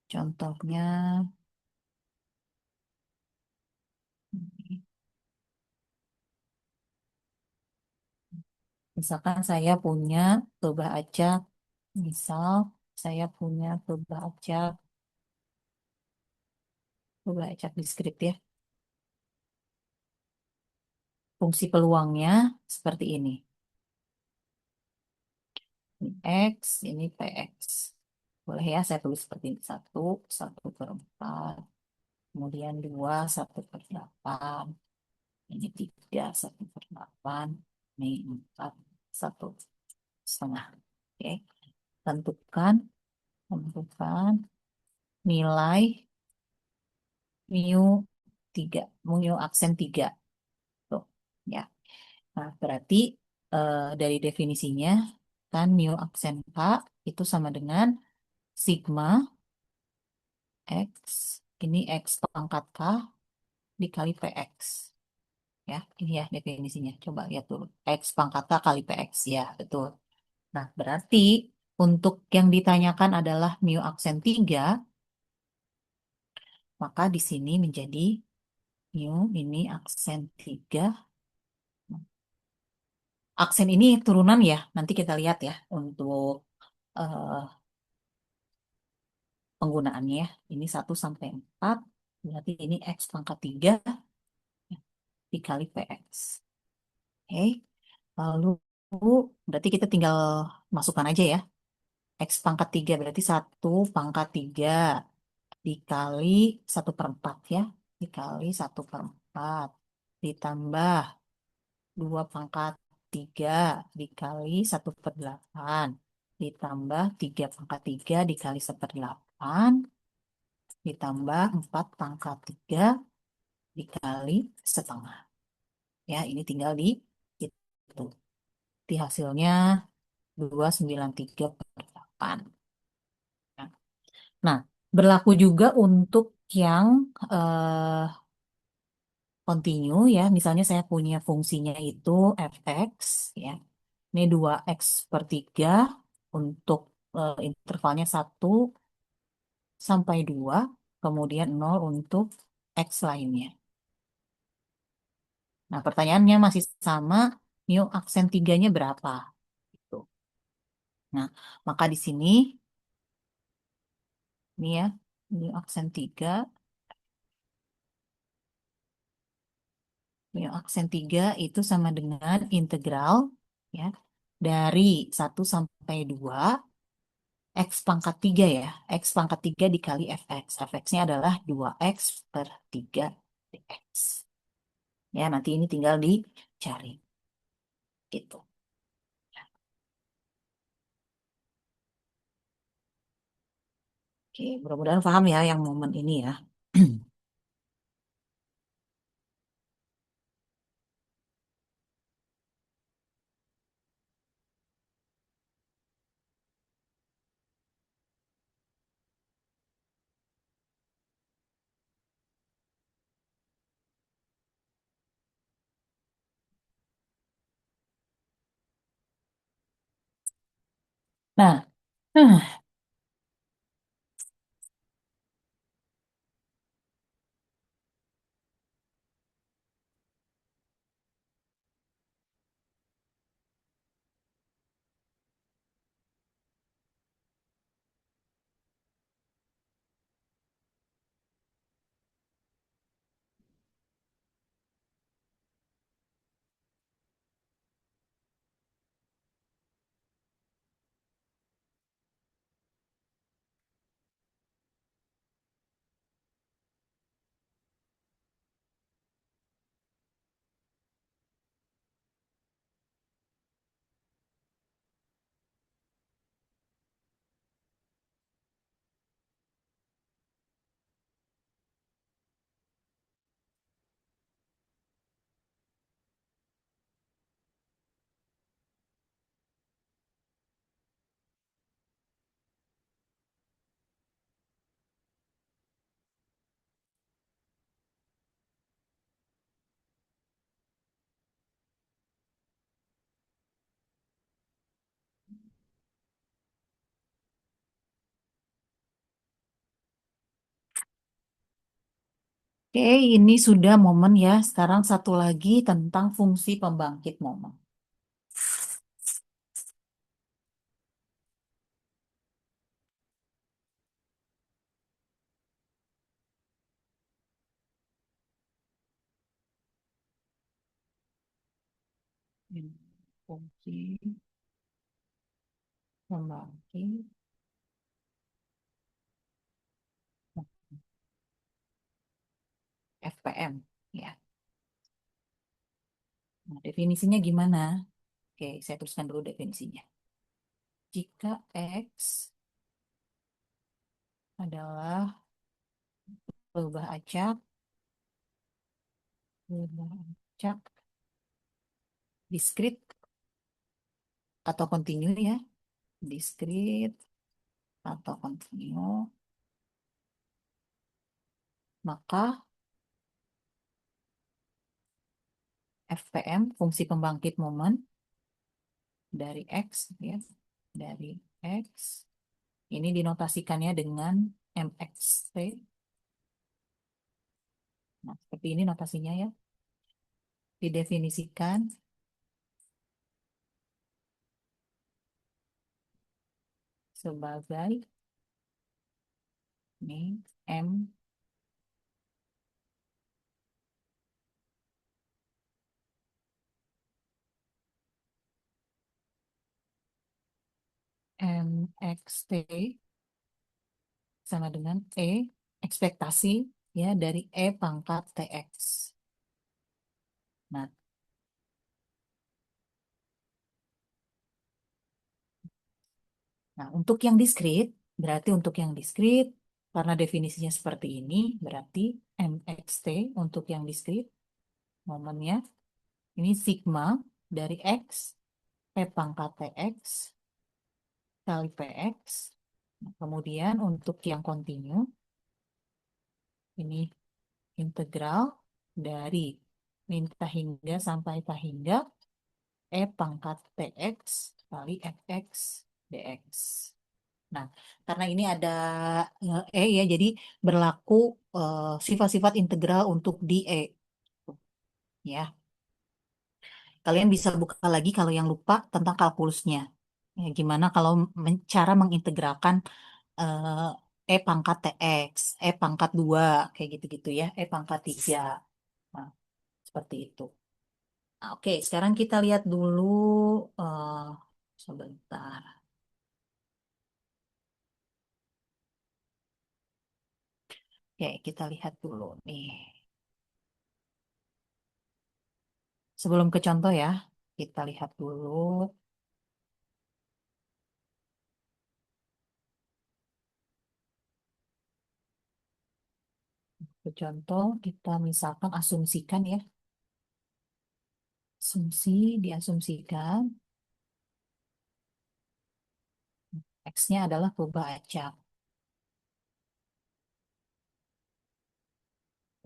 Contohnya, misalkan saya punya coba acak, misal saya punya coba acak diskrit ya. Fungsi peluangnya seperti ini. Ini X, ini PX. Boleh ya, saya tulis seperti ini. 1, 1/4. Kemudian 2, 1/8. Ini 3, 1/8. Ini 4, 1. setengah. Oke, tentukan, tentukan nilai mu 3, mu aksen 3. Tuh, ya. Nah, berarti dari definisinya kan mu aksen K itu sama dengan sigma X, ini X pangkat K dikali PX. Ya, ini ya definisinya. Coba lihat dulu. X pangkat K kali PX. Ya, betul. Nah, berarti untuk yang ditanyakan adalah mu aksen 3, maka di sini menjadi mu ini aksen 3. Aksen ini turunan ya, nanti kita lihat ya untuk eh, penggunaannya. Ini 1 sampai 4, berarti ini X pangkat 3 dikali PX. Oke, lalu berarti kita tinggal masukkan aja ya. X pangkat 3 berarti 1 pangkat 3 dikali 1/4 ya. Dikali 1/4 ditambah 2 pangkat 3 dikali 1/8 ditambah 3 pangkat 3 dikali 1/8 ditambah 4 pangkat 3 dikali setengah. Ya, ini tinggal di itu. Di hasilnya 293/8. Nah, berlaku juga untuk yang continue ya. Misalnya saya punya fungsinya itu fx ya. Ini 2x/3 untuk intervalnya 1 sampai 2, kemudian 0 untuk x lainnya. Nah, pertanyaannya masih sama, mu aksen 3-nya berapa? Gitu. Nah, maka di sini, ini ya, mu aksen 3, mu aksen 3 itu sama dengan integral ya, dari 1 sampai 2, x pangkat 3 ya, x pangkat 3 dikali fx. Fx-nya adalah 2x/3 dx. Ya, nanti ini tinggal dicari. Gitu. Oke, mudah-mudahan paham ya yang momen ini ya. Nah, oke, ini sudah momen ya. Sekarang satu lagi tentang fungsi pembangkit momen. Ini fungsi pembangkit FPM ya. Nah, definisinya gimana? Oke, saya tuliskan dulu definisinya. jika X adalah berubah acak diskrit atau kontinu ya, diskrit atau kontinu, maka FPM, fungsi pembangkit momen dari X ya, dari X ini dinotasikannya dengan MXT. Nah, seperti ini notasinya ya. Didefinisikan sebagai ini MXT sama dengan ekspektasi ya dari pangkat TX. Nah, untuk yang diskrit, berarti untuk yang diskrit, karena definisinya seperti ini, berarti MXT untuk yang diskrit, momennya, ini sigma dari X, P pangkat TX, kali PX. Nah, kemudian untuk yang kontinu, ini integral dari min hingga sampai hingga pangkat TX kali FX dx. Nah, karena ini ada ya, jadi berlaku sifat-sifat integral untuk di ya. Kalian bisa buka lagi kalau yang lupa tentang kalkulusnya. Ya, gimana kalau cara mengintegralkan pangkat TX, pangkat 2, kayak gitu-gitu ya, pangkat 3. Nah, seperti itu. Nah, oke, sekarang kita lihat dulu eh, sebentar. Oke, kita lihat dulu nih. Sebelum ke contoh ya, kita lihat dulu ke contoh. Kita misalkan asumsikan ya. Asumsi diasumsikan X-nya adalah perubahan acak.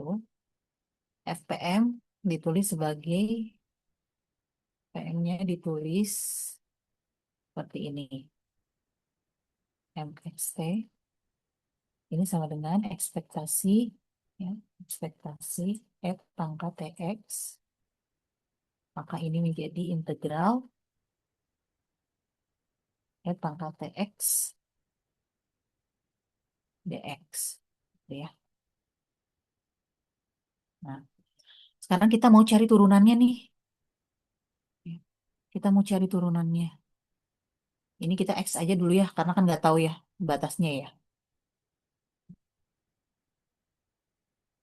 Tuh. FPM ditulis sebagai PM-nya ditulis seperti ini. MXT ini sama dengan ekspektasi ya, ekspektasi F pangkat TX. Maka ini menjadi integral F pangkat TX dx. Gitu ya. Nah, sekarang kita mau cari turunannya nih. Kita mau cari turunannya. Ini kita X aja dulu ya, karena kan nggak tahu ya batasnya ya.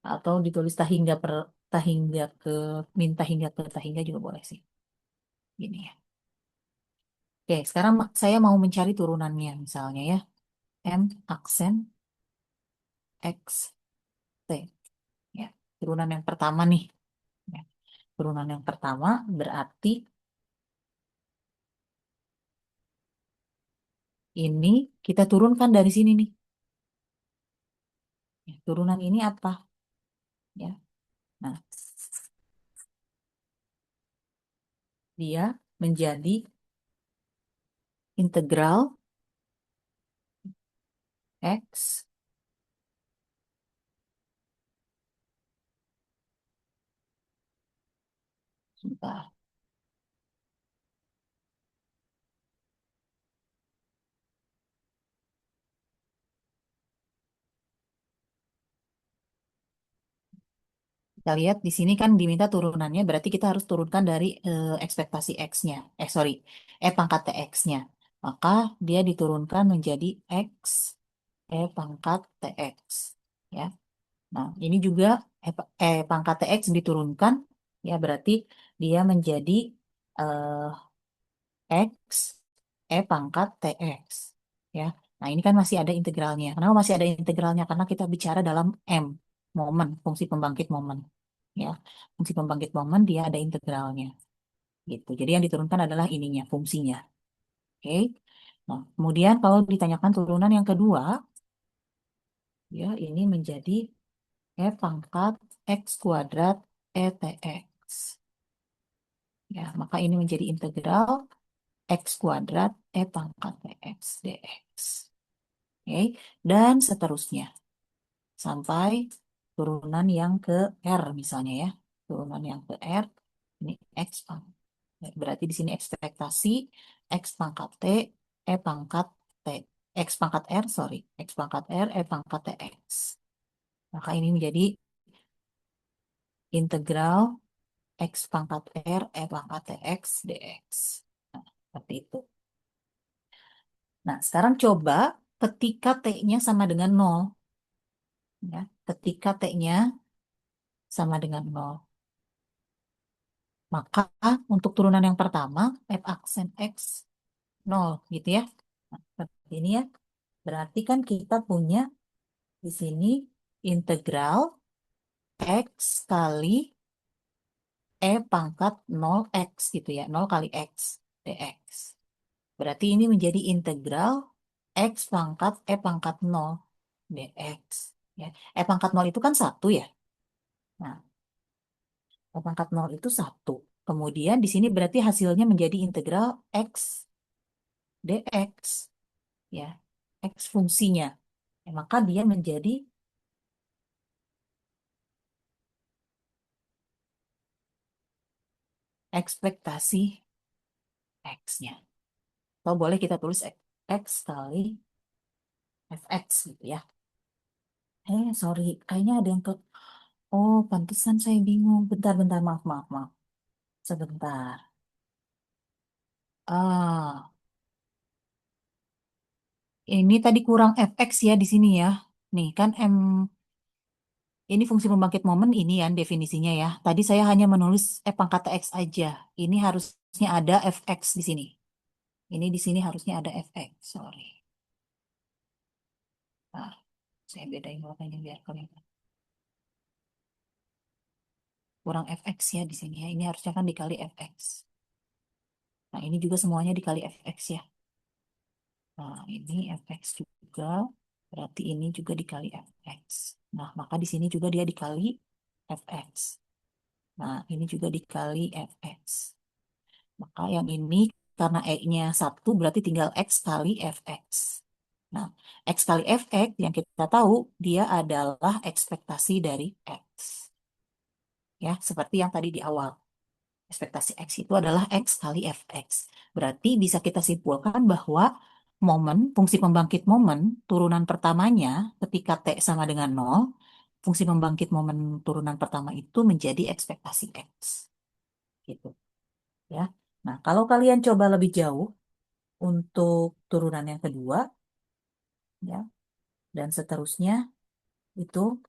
Atau ditulis tahingga per tahingga ke minta hingga ke tahingga juga boleh sih. Gini ya. Oke, sekarang saya mau mencari turunannya misalnya ya. M aksen X T. Ya, turunan yang pertama nih. Ya, turunan yang pertama berarti ini kita turunkan dari sini nih. Ya, turunan ini apa? Ya. Nah, dia menjadi integral X sebentar. Kita lihat di sini kan diminta turunannya, berarti kita harus turunkan dari ekspektasi X-nya. Sorry, pangkat TX-nya. Maka dia diturunkan menjadi X, pangkat TX. Ya. Nah, ini juga pangkat TX diturunkan, ya berarti dia menjadi X E pangkat TX. Ya. Nah, ini kan masih ada integralnya. Kenapa masih ada integralnya? Karena kita bicara dalam M, momen, fungsi pembangkit momen. Ya. Fungsi pembangkit momen dia ada integralnya. Gitu. Jadi yang diturunkan adalah ininya, fungsinya. Oke. Nah, kemudian kalau ditanyakan turunan yang kedua, ya ini menjadi E pangkat X kuadrat ETX. Ya, maka ini menjadi integral X kuadrat E pangkat TX dx. Oke, dan seterusnya. Sampai turunan yang ke R misalnya ya. Turunan yang ke R, ini X pangkat. Berarti di sini ekspektasi X pangkat T, E pangkat T. X pangkat R, sorry. X pangkat R, E pangkat TX. Maka ini menjadi integral X pangkat R, E pangkat TX, dx. Nah, seperti itu. Nah, sekarang coba ketika T-nya sama dengan 0. Ya, ketika T-nya sama dengan 0. Maka untuk turunan yang pertama, F aksen X 0 gitu ya. Nah, seperti ini ya. Berarti kan kita punya di sini integral X kali E pangkat 0X gitu ya. 0 kali X dx. Berarti ini menjadi integral X pangkat E pangkat 0 dx. Ya. E pangkat 0 itu kan 1 ya. Nah, E pangkat 0 itu 1. Kemudian di sini berarti hasilnya menjadi integral X dx. Ya, X fungsinya. Ya, maka dia menjadi ekspektasi X-nya. Atau boleh kita tulis X kali Fx gitu ya. Sorry, kayaknya ada yang ke... Oh, pantesan saya bingung. Bentar, maaf, maaf, maaf. Sebentar. Ah, ini tadi kurang Fx ya di sini ya. Nih kan ini fungsi pembangkit momen ini ya definisinya ya. Tadi saya hanya menulis F pangkat X aja. Ini harusnya ada Fx di sini. Ini di sini harusnya ada Fx. Sorry. Nah, saya bedain warnanya biar kelihatan. Kurang Fx ya di sini ya. Ini harusnya kan dikali Fx. Nah, ini juga semuanya dikali Fx ya. Nah, ini Fx juga. Berarti ini juga dikali Fx. Nah, maka di sini juga dia dikali Fx. Nah, ini juga dikali Fx. Maka yang ini karena E-nya 1 berarti tinggal X kali Fx. Nah, X kali Fx yang kita tahu dia adalah ekspektasi dari X. Ya, seperti yang tadi di awal. Ekspektasi X itu adalah X kali Fx. Berarti bisa kita simpulkan bahwa momen, fungsi pembangkit momen, turunan pertamanya ketika T sama dengan 0, fungsi pembangkit momen turunan pertama itu menjadi ekspektasi X. Gitu. Ya. Nah, kalau kalian coba lebih jauh untuk turunan yang kedua, ya, dan seterusnya, itu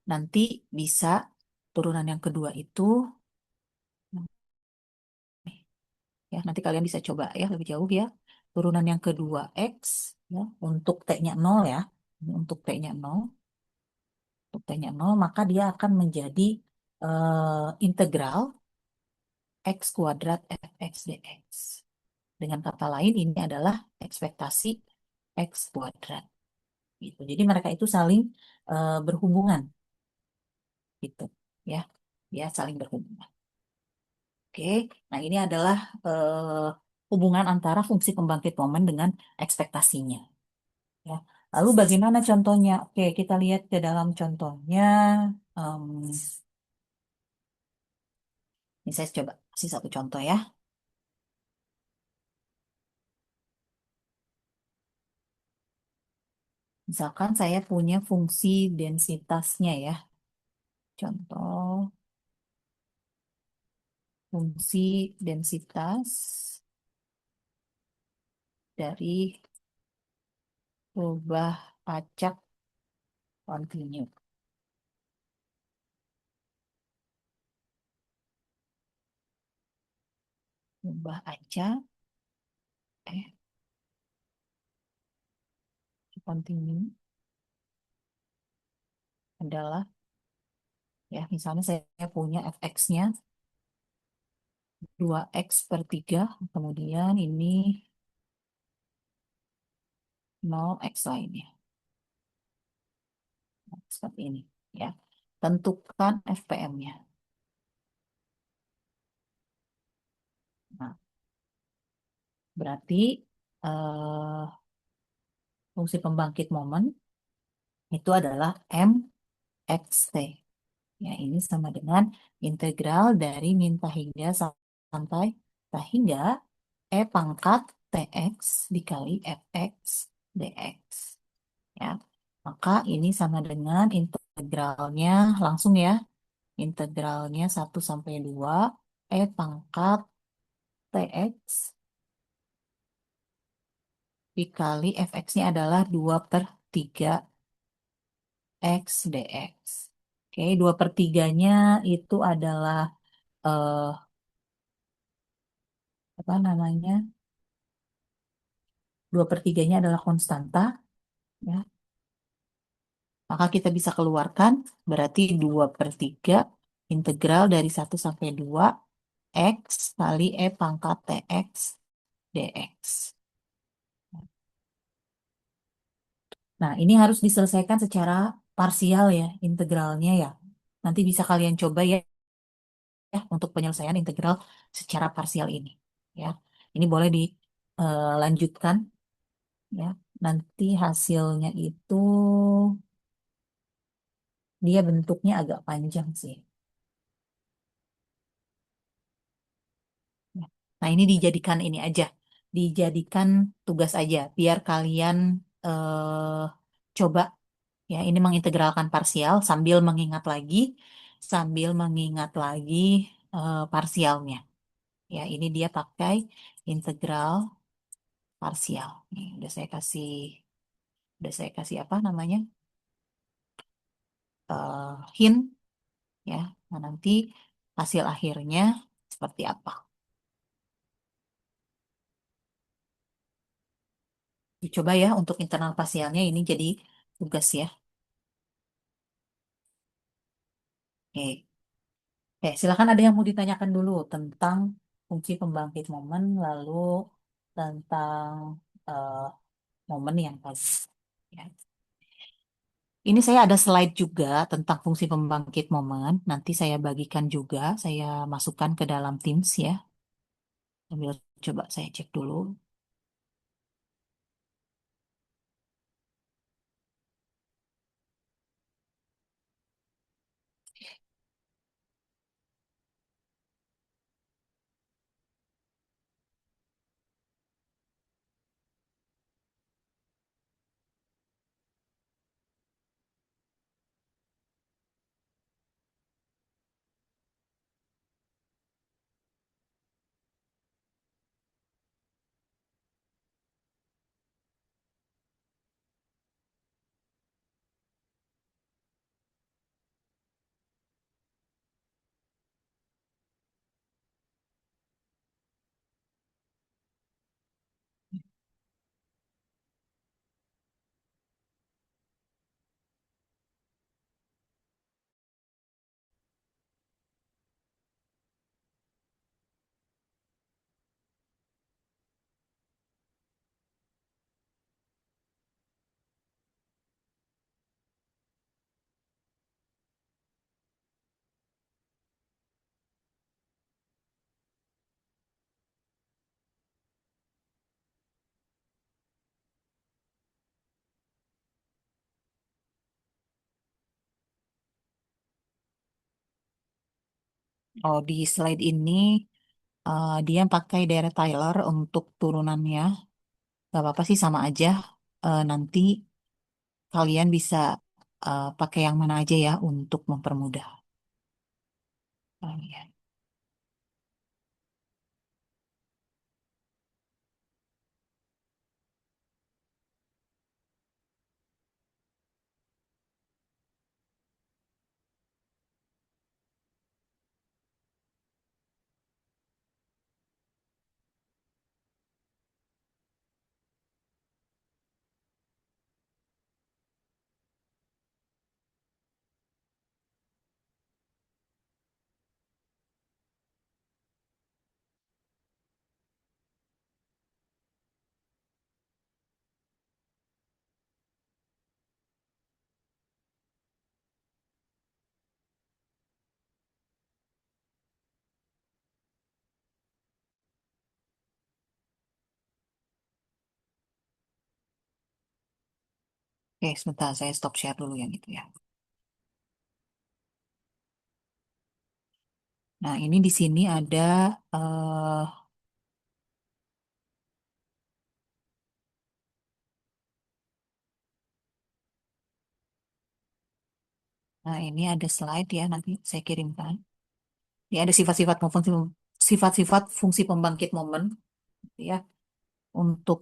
nanti bisa turunan yang kedua itu, ya, nanti kalian bisa coba ya lebih jauh ya. Turunan yang kedua X, ya, untuk T-nya 0 ya. Ini untuk T-nya 0, untuk T-nya 0, maka dia akan menjadi integral X kuadrat Fx dx. Dengan kata lain, ini adalah ekspektasi X kuadrat. Gitu. Jadi mereka itu saling berhubungan, gitu, ya, ya saling berhubungan. Oke, nah ini adalah hubungan antara fungsi pembangkit momen dengan ekspektasinya. Ya. Lalu bagaimana contohnya? Oke, kita lihat ke dalam contohnya. Em, Ini saya coba kasih satu contoh ya. Misalkan saya punya fungsi densitasnya ya. Contoh fungsi densitas dari rubah acak kontinu. Rubah acak eh, continue adalah, ya, misalnya saya punya fx-nya 2x/3, kemudian ini 0x lainnya. Nah, seperti ini, ya. Tentukan FPM-nya. Nah, berarti eh, fungsi pembangkit momen itu adalah mxt. Ya, ini sama dengan integral dari min tak hingga sampai tak hingga e pangkat tx dikali fx dx. Ya, maka ini sama dengan integralnya langsung, ya. Integralnya 1 sampai 2 e pangkat tx dikali fx-nya adalah 2/3 x dx. Oke, 2/3-nya itu adalah eh, apa namanya? 2/3-nya adalah konstanta, ya. Maka kita bisa keluarkan berarti 2/3 integral dari 1 sampai 2 x kali e pangkat tx dx. Nah, ini harus diselesaikan secara parsial, ya, integralnya, ya. Nanti bisa kalian coba, ya, untuk penyelesaian integral secara parsial ini, ya. Ini boleh dilanjutkan, ya. Nanti hasilnya itu dia bentuknya agak panjang sih. Ya. Nah, ini dijadikan ini aja, dijadikan tugas aja, biar kalian coba, ya, ini mengintegralkan parsial sambil mengingat lagi parsialnya. Ya, ini dia pakai integral parsial. Nih, udah saya kasih apa namanya? Hint, ya. Nah, nanti hasil akhirnya seperti apa? Dicoba, ya, untuk internal parsialnya ini jadi tugas, ya. Oke. Silakan, ada yang mau ditanyakan dulu tentang fungsi pembangkit momen, lalu tentang eh, momen yang tadi. Ya. Ini saya ada slide juga tentang fungsi pembangkit momen. Nanti saya bagikan juga, saya masukkan ke dalam Teams, ya. Sambil coba saya cek dulu. Oh, di slide ini dia pakai Dere Tyler untuk turunannya. Gak apa-apa sih, sama aja. Nanti kalian bisa pakai yang mana aja, ya, untuk mempermudah kalian. Oke, sebentar saya stop share dulu yang itu ya. Nah, ini di sini ada eh nah, ini ada slide ya, nanti saya kirimkan. Ini ada sifat-sifat fungsi pembangkit momen gitu ya. Untuk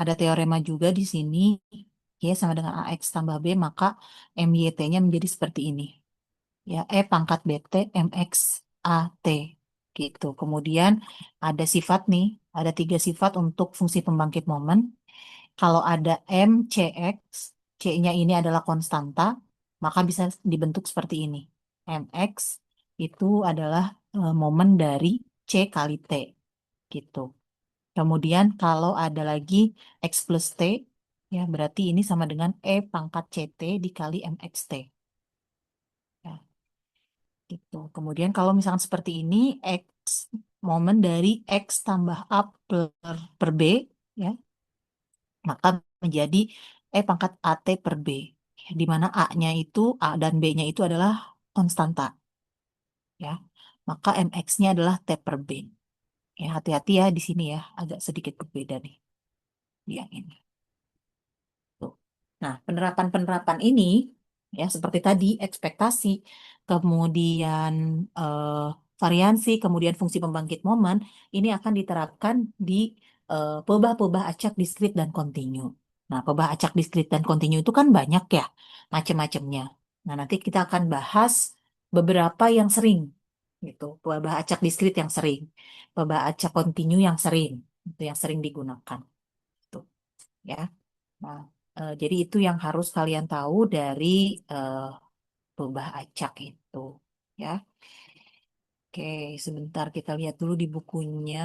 ada teorema juga di sini ya sama dengan AX tambah B maka MYT-nya menjadi seperti ini. Ya, E pangkat BT MX AT gitu. Kemudian ada sifat nih, ada 3 sifat untuk fungsi pembangkit momen. Kalau ada M, CX, C-nya ini adalah konstanta, maka bisa dibentuk seperti ini. MX itu adalah momen dari C kali T, gitu. Kemudian kalau ada lagi X plus T, ya berarti ini sama dengan E pangkat CT dikali MXT. Ya, gitu. Kemudian kalau misalkan seperti ini, X momen dari X tambah A per B, ya maka menjadi E pangkat AT per B, di mana A-nya itu, A dan B-nya itu adalah konstanta, ya. Maka MX-nya adalah T per B. Ya, hati-hati ya di sini ya, agak sedikit berbeda nih, yang ini. Tuh. Nah, penerapan-penerapan ini, ya seperti tadi, ekspektasi, kemudian eh, variansi, kemudian fungsi pembangkit momen, ini akan diterapkan di peubah-peubah acak diskrit dan kontinu. Nah, peubah acak diskrit dan kontinu itu kan banyak ya, macam-macamnya. Nah, nanti kita akan bahas beberapa yang sering, gitu. Peubah acak diskrit yang sering, peubah acak kontinu yang sering, itu yang sering digunakan. Tuh, ya. Nah, jadi itu yang harus kalian tahu dari eh, perubahan acak itu, ya. Oke, sebentar kita lihat dulu di bukunya.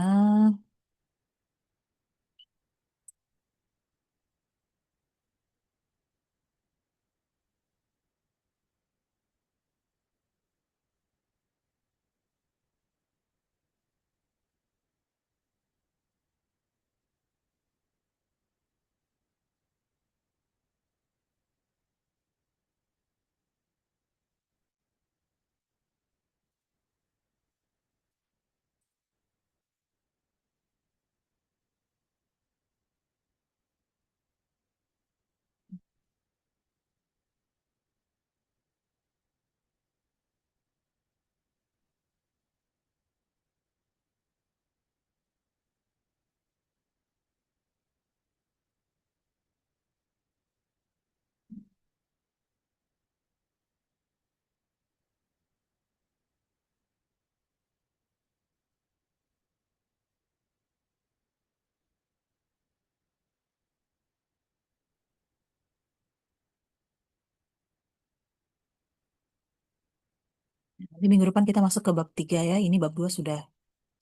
Di minggu depan kita masuk ke bab 3 ya. Ini bab 2 sudah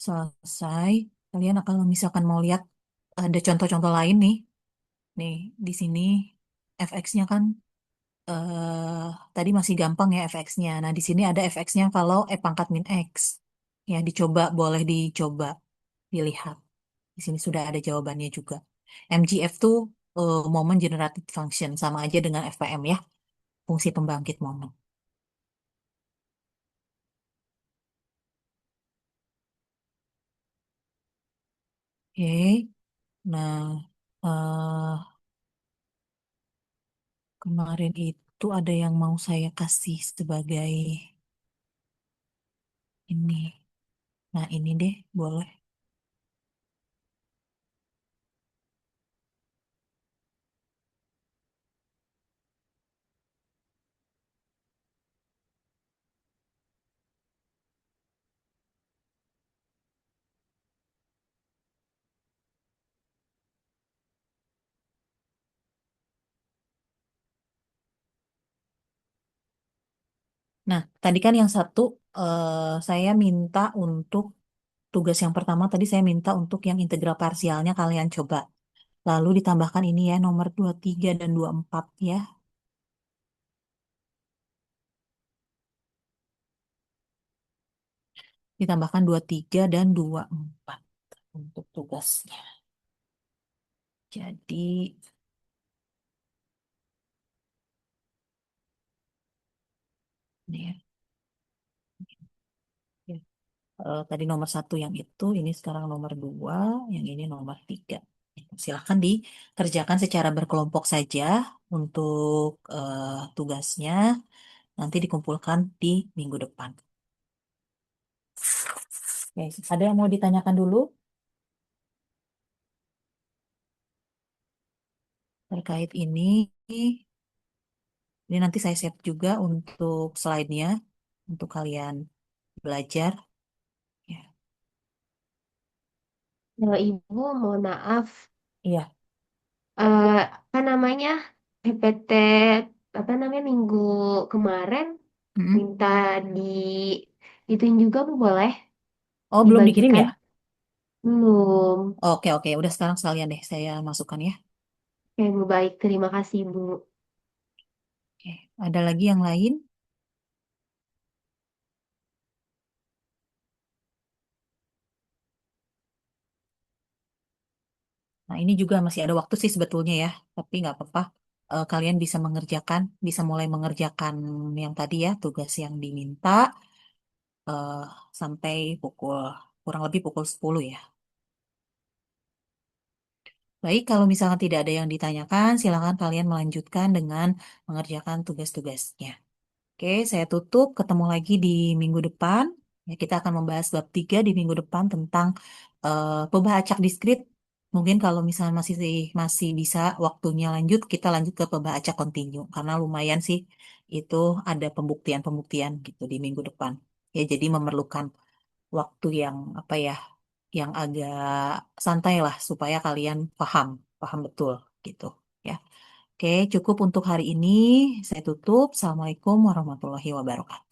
selesai. Kalian akan misalkan mau lihat ada contoh-contoh lain nih. Nih, di sini fx-nya kan tadi masih gampang ya fx-nya. Nah, di sini ada fx-nya kalau E pangkat min X. Ya, dicoba, boleh dicoba, dilihat. Di sini sudah ada jawabannya juga. MGF tuh Moment Generated Function, sama aja dengan FPM ya, fungsi pembangkit momen. Oke, nah eh, kemarin itu ada yang mau saya kasih sebagai ini. Nah ini deh, boleh. Nah, tadi kan yang satu saya minta untuk tugas yang pertama tadi saya minta untuk yang integral parsialnya kalian coba. Lalu ditambahkan ini ya nomor 23 dan 24 ya. Ditambahkan 23 dan 24 untuk tugasnya. Jadi Ini ya. Ya. Tadi nomor satu yang itu, ini sekarang nomor dua, yang ini nomor tiga. Silahkan dikerjakan secara berkelompok saja untuk tugasnya. Nanti dikumpulkan di minggu depan. Oke, ada yang mau ditanyakan dulu terkait ini? Ini nanti saya share juga untuk slide-nya untuk kalian belajar. Ya. Ibu, mohon maaf. Iya. Apa namanya? PPT apa namanya minggu kemarin Mm-mm. minta di ituin juga Bu, boleh Oh, belum dikirim dibagikan? ya? Belum. Oke, oke. Udah sekarang sekalian deh saya masukkan ya. Oke, Bu, baik. Terima kasih, Bu. Oke. Ada lagi yang lain? Nah, ini juga masih ada waktu sih sebetulnya ya, tapi nggak apa-apa. Kalian bisa mulai mengerjakan yang tadi ya, tugas yang diminta eh, sampai kurang lebih pukul 10 ya. Baik, kalau misalkan tidak ada yang ditanyakan, silakan kalian melanjutkan dengan mengerjakan tugas-tugasnya. Oke, saya tutup. Ketemu lagi di minggu depan. Ya, kita akan membahas bab 3 di minggu depan tentang pembah acak diskrit. Mungkin kalau misalnya masih masih bisa waktunya lanjut, kita lanjut ke pembah acak kontinu. Karena lumayan sih itu ada pembuktian-pembuktian gitu di minggu depan. Ya, jadi memerlukan waktu yang apa ya, yang agak santai lah supaya kalian paham betul gitu. Ya. Oke, cukup untuk hari ini. Saya tutup. Assalamualaikum warahmatullahi wabarakatuh.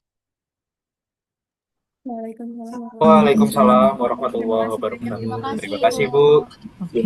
Waalaikumsalam warahmatullahi Waalaikumsalam wabarakatuh. Terima warahmatullahi kasih. wabarakatuh. Terima kasih, Terima Ibu. kasih, Bu. Oke.